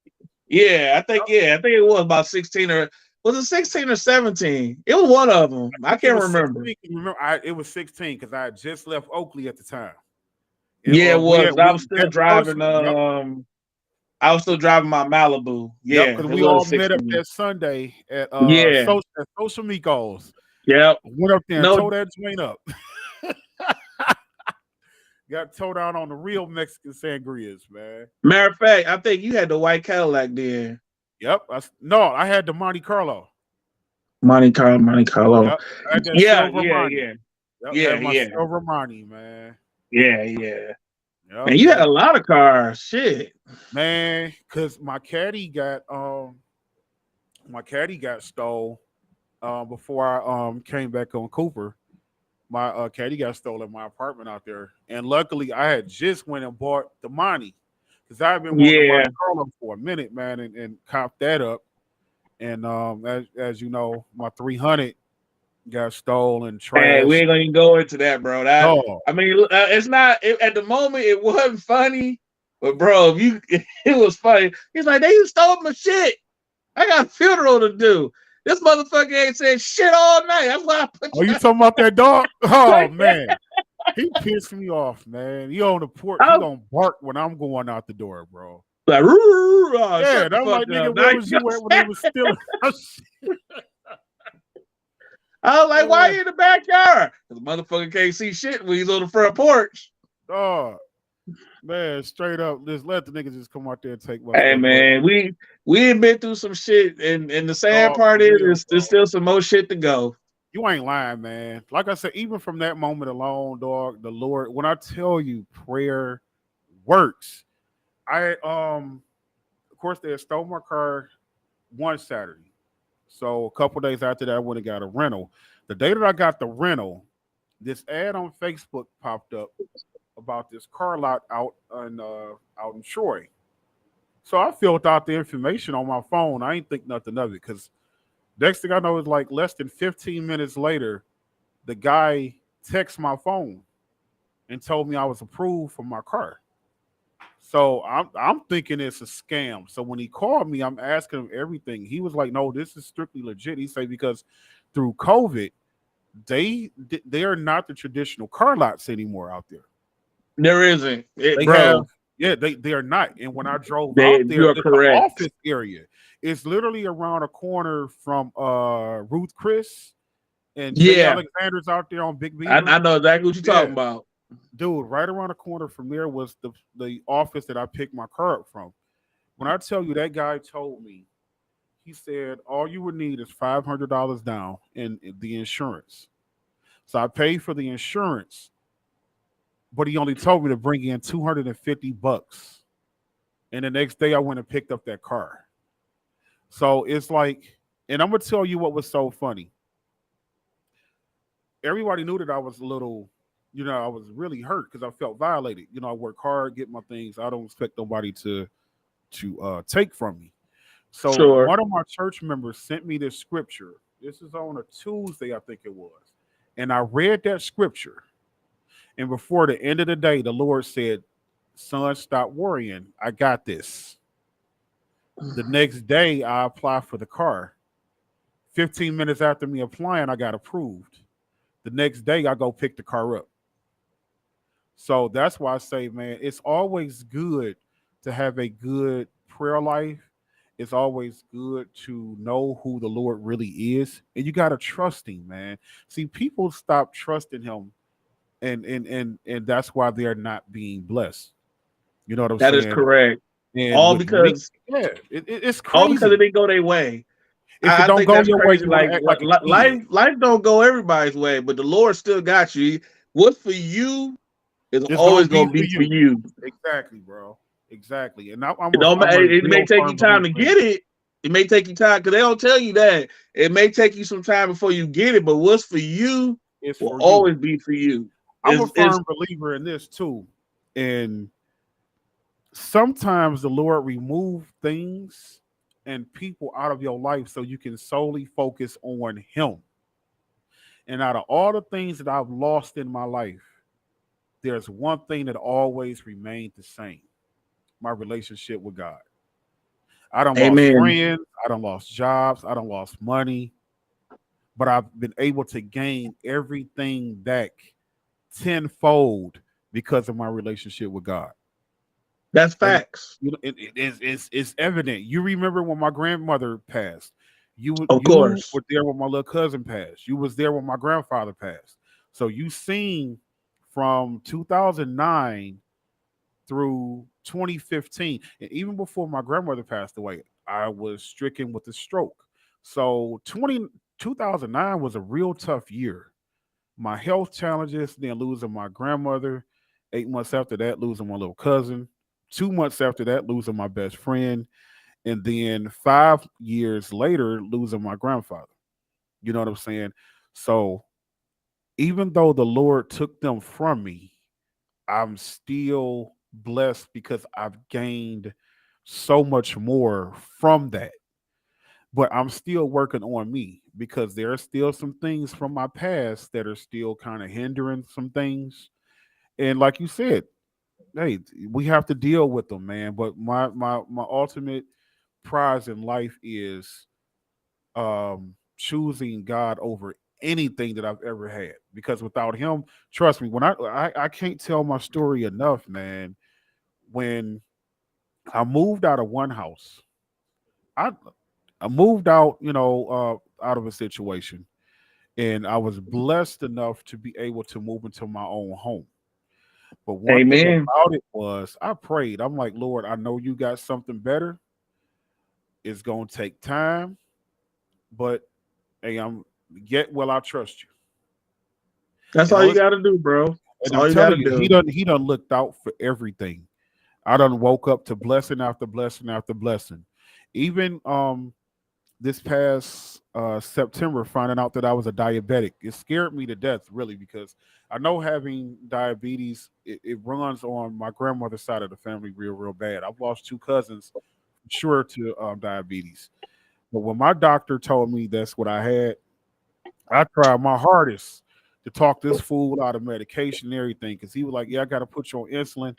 B: I think it was about 16, or was it 16 or 17? It was one of them.
A: I
B: I
A: think it
B: can't
A: was
B: remember.
A: 16. Remember, it was 16 because I had just left Oakley at the time. And
B: Yeah, it was. 'Cause I
A: we
B: was still
A: met first.
B: driving.
A: Yep,
B: I was still driving my Malibu.
A: yep.
B: Yeah,
A: Because
B: it
A: we all
B: was
A: met up
B: 16.
A: that Sunday at
B: Yeah,
A: Social Migos.
B: yep.
A: Went up there and
B: No,
A: tore that joint up. Got towed out on the real Mexican sangrias, man.
B: matter of fact, I think you had the white Cadillac then.
A: Yep. No, I had the Monte Carlo.
B: Monte Carlo, Monte Carlo.
A: Yep. I had that
B: Yeah,
A: silver
B: yeah,
A: Monte.
B: yeah,
A: Yep.
B: yeah,
A: Had my
B: yeah,
A: silver Monte, man.
B: yeah.
A: Yep.
B: Man, you had
A: That
B: a lot of cars. Shit.
A: man, cause my caddy got stole before I came back on Cooper. My caddy got stolen in my apartment out there, and luckily I had just went and bought the Monte because I had been wanting the
B: Yeah.
A: Monte Carlo for a minute, man, and copped that up. And as you know, my 300 got stolen,
B: Hey, we
A: trashed.
B: ain't gonna even go into that, bro.
A: Dog,
B: I mean, it's not at the moment. It wasn't funny, but bro, if you, it was funny. He's like, they stole my shit. I got a funeral to do. This motherfucker ain't said shit all night. That's why I put
A: are you
B: you.
A: talking about that dog? Oh man, he pissed me off, man. He on the porch.
B: I
A: He
B: was
A: gonna bark when I'm going out the door, bro.
B: like, oh,
A: Yeah,
B: shut
A: and
B: the
A: I'm
B: fuck
A: like, nigga,
B: up. Now
A: where
B: you
A: was
B: know
A: you at when
B: what
A: they
B: I'm
A: was
B: saying?
A: stealing my shit?
B: I was like, why
A: Uh,
B: you in the backyard? Because the motherfucker can't see shit when he's on the front porch.
A: dog, man, straight up, just let the niggas just come out there and take my
B: Hey
A: stuff. But
B: man, we ain't been through some shit, and the sad
A: dog,
B: part
A: for
B: is
A: real,
B: there's
A: bro.
B: still some more shit to go.
A: You ain't lying, man. Like I said, even from that moment alone, dog, the Lord, when I tell you prayer works, I of course they had stole my car one Saturday. So a couple days after that, I went and got a rental. The day that I got the rental, this ad on Facebook popped up about this car lot out in Troy. So I filled out the information on my phone. I ain't think nothing of it because next thing I know is like less than 15 minutes later, the guy texted my phone and told me I was approved for my car. So I'm thinking it's a scam. So when he called me, I'm asking him everything. He was like, "No, this is strictly legit." He said because through COVID, they are not the traditional car lots anymore out there.
B: There isn't it,
A: They have
B: bro.
A: yeah, they are not. And when I drove out there,
B: You are
A: it's the
B: correct.
A: office area. It's literally around a corner from Ruth Chris and Jay
B: Yeah,
A: Alexander's out there on Big Beaver.
B: I know exactly what you're
A: Yeah,
B: talking about.
A: dude, right around the corner from there was the office that I picked my car up from. When I tell you that guy told me, he said all you would need is $500 down in the insurance. So I paid for the insurance, but he only told me to bring in $250. And the next day I went and picked up that car. So it's like, and I'm gonna tell you what was so funny. Everybody knew that I was a little, I was really hurt because I felt violated. I work hard, get my things. I don't expect nobody to take from me. So
B: Sure.
A: one of my church members sent me this scripture. This is on a Tuesday, I think it was. And I read that scripture. And before the end of the day, the Lord said, "Son, stop worrying. I got this." The next day, I applied for the car. 15 minutes after me applying, I got approved. The next day, I go pick the car up. So that's why I say, man, it's always good to have a good prayer life it's always good to know who the Lord really is, and you gotta trust Him, man. See, people stop trusting Him, and that's why they're not being blessed. You know what I'm
B: That is
A: saying?
B: correct.
A: And
B: All
A: with me,
B: because
A: yeah, it's
B: all because it
A: crazy.
B: didn't go their way.
A: If it
B: I
A: don't
B: think
A: go
B: that's
A: your way,
B: crazy.
A: you want
B: Like
A: to act like a kid.
B: life don't go everybody's way, but the Lord still got you. What's for you is
A: It's gonna
B: always
A: be
B: gonna
A: for
B: be for
A: you.
B: you.
A: Exactly, bro. Exactly. And
B: It don't.
A: I'm a
B: It may
A: real
B: take you
A: firm
B: time to
A: believer in
B: get it. It may take you time because they don't tell you that. It may take you some time before you get it, but what's for you
A: it's
B: will
A: for you.
B: always be for you.
A: I'm a
B: Is
A: firm believer in this too. And sometimes the Lord remove things and people out of your life so you can solely focus on Him. And out of all the things that I've lost in my life, there's one thing that always remained the same: my relationship with God. I don't lost
B: Amen.
A: friends, I don't lost jobs, I don't lost money, but I've been able to gain everything back tenfold because of my relationship with God.
B: That's
A: And
B: facts.
A: it's evident. You remember when my grandmother passed.
B: Of
A: You
B: course.
A: were there when my little cousin passed. You was there when my grandfather passed. So you seen from 2009 through 2015, and even before my grandmother passed away, I was stricken with a stroke. So 2009 was a real tough year. My health challenges, then losing my grandmother. 8 months after that, losing my little cousin. 2 months after that, losing my best friend. And then 5 years later, losing my grandfather. You know what I'm saying? So even though the Lord took them from me, I'm still blessed because I've gained so much more from that. But I'm still working on me because there are still some things from my past that are still kind of hindering some things. And like you said, hey, we have to deal with them, man. But my ultimate prize in life is choosing God over anything that I've ever had. Because without Him, trust me, when I can't tell my story enough, man. When I moved out of one house, I I moved out, out of a situation, and I was blessed enough to be able to move into my own home. But one thing
B: Amen.
A: about it was I prayed. I'm like, Lord, I know you got something better. It's gonna take time, but hey, I'm yet will I trust you.
B: That's
A: And
B: all you
A: those,
B: gotta do, bro. That's
A: and I'm
B: all you gotta
A: telling you, he
B: do.
A: done he done looked out for everything. I done woke up to blessing after blessing after blessing. Even this past September, finding out that I was a diabetic, it scared me to death, really, because I know having diabetes, it runs on my grandmother's side of the family real bad. I've lost two cousins, sure, to diabetes. But when my doctor told me that's what I had, I tried my hardest to talk this fool out of medication and everything because he was like, "Yeah, I got to put you on insulin."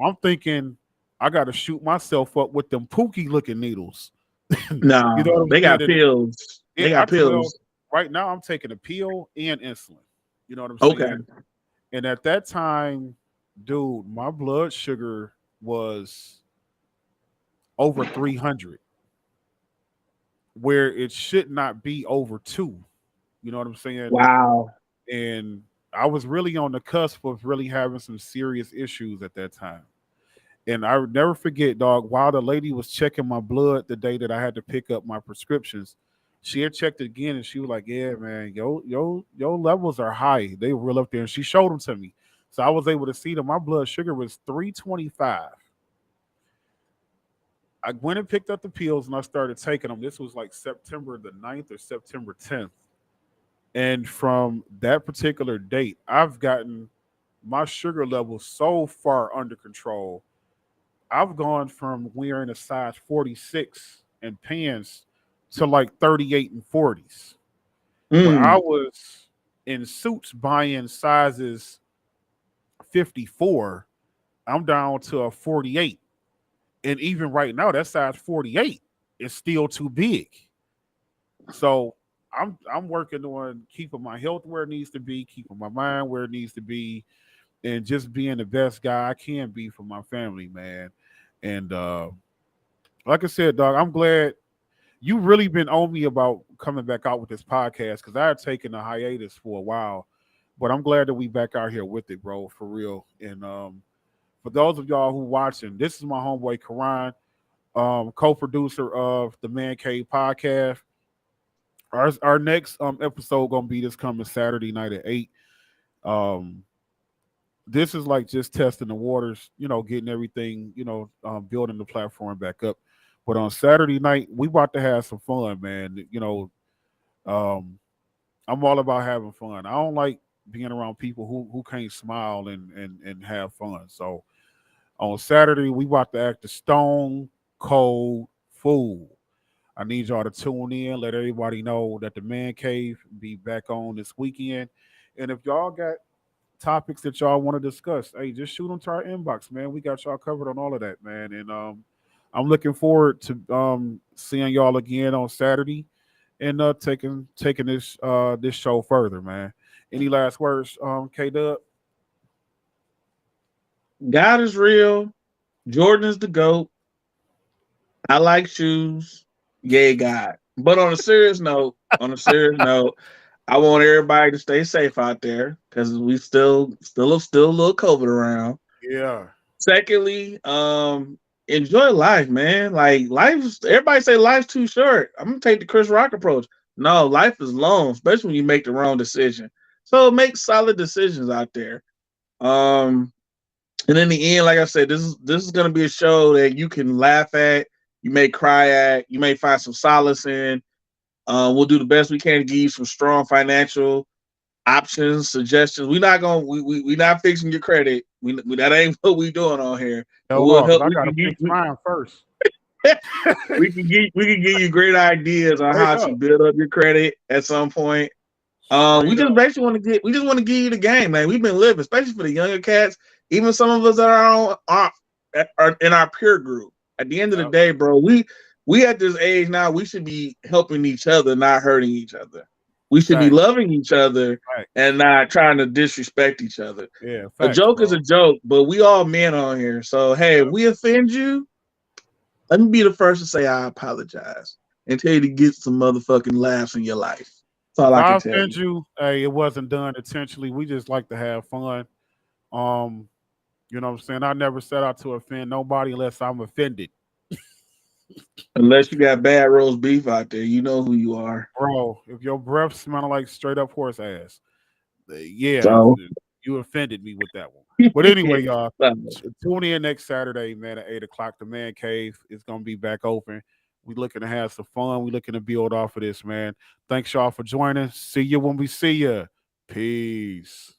A: I'm thinking I got to shoot myself up with them pookie looking needles. You know
B: Nah,
A: what I'm
B: they
A: saying?
B: got
A: And
B: pills. They
A: I
B: got
A: well,
B: pills.
A: right now I'm taking a pill and insulin. You know what I'm
B: Okay.
A: saying? And at that time, dude, my blood sugar was over 300, where it should not be over two. You know what I'm saying?
B: Wow.
A: And I was really on the cusp of really having some serious issues at that time. And I would never forget, dog, while the lady was checking my blood the day that I had to pick up my prescriptions, she had checked it again and she was like, "Yeah, man, your levels are high. They were real up there." And she showed them to me. So I was able to see that my blood sugar was 325. I went and picked up the pills and I started taking them. This was like September the 9th or September 10th. And from that particular date, I've gotten my sugar level so far under control. I've gone from wearing a size 46 in pants to like 38 and 40s, where I
B: Mm.
A: was in suits buying sizes 54. I'm down to a 48. And even right now, that size 48 is still too big. So I'm working on keeping my health where it needs to be, keeping my mind where it needs to be, and just being the best guy I can be for my family, man. And like I said, dog, I'm glad you really been on me about coming back out with this podcast because I had taken a hiatus for a while, but I'm glad that we back out here with it, bro, for real. And for those of y'all who watching, this is my homeboy Karan, co-producer of the Man Cave podcast. Our next episode gonna be this coming Saturday night at 8. Um, this is like just testing the waters, getting everything, building the platform back up. But on Saturday night, we about to have some fun, man. Um, I'm all about having fun. I don't like being around people who can't smile and have fun. So on Saturday, we about to act the stone cold fool. I need y'all to tune in, let everybody know that the Man Cave be back on this weekend. And if y'all got topics that y'all want to discuss, hey, just shoot them to our inbox, man. We got y'all covered on all of that, man. And I'm looking forward to seeing y'all again on Saturday and taking this show further, man. Any last words, K Dub?
B: God is real. Jordan is the GOAT. I like shoes. Yay, God. But on a serious note, I want everybody to stay safe out there because we still a little COVID around.
A: Yeah.
B: Secondly, enjoy life, man. Like life's everybody say life's too short. I'm gonna take the Chris Rock approach. No, life is long, especially when you make the wrong decision. So make solid decisions out there. Um, and in the end, like I said, this is gonna be a show that you can laugh at, you may cry at, you may find some solace in. We'll do the best we can to give you some strong financial options, suggestions. We not fixing your credit. We that ain't what we doing on here. But
A: Hell
B: we'll
A: no, because
B: help.
A: I gotta fix mine first.
B: We can give you great ideas on
A: Straight
B: how to
A: up.
B: build up your credit at some point. We
A: Straight
B: just
A: up.
B: basically we just want to give you the game, man. We've been living, especially for the younger cats. Even some of us that are in our peer group. At the end of the
A: Yep.
B: day, bro, we at this age now, we should be helping each other, not hurting each other. We should be
A: Facts.
B: loving each other and
A: Facts.
B: not trying to disrespect each other.
A: Yeah,
B: A
A: facts,
B: joke is a
A: bro.
B: joke, but we all men on here. So hey, if
A: Yep.
B: we offend you, let me be the first to say I apologize and tell you to get some motherfucking laughs in your life. That's all
A: If
B: I can
A: I
B: tell
A: offend
B: you.
A: you, hey, it wasn't done intentionally. We just like to have fun. Um, you know what I'm saying? I never set out to offend nobody unless I'm offended.
B: Unless you got bad roast beef out there, you know who you are.
A: Bro, if your breath smelling like straight up horse ass, yeah,
B: So
A: you offended me with that one. But anyway, y'all, tune in next Saturday, man, at 8 o'clock. The Man Cave is gonna be back open. We looking to have some fun. We looking to build off of this, man. Thanks y'all for joining. See you when we see you. Peace.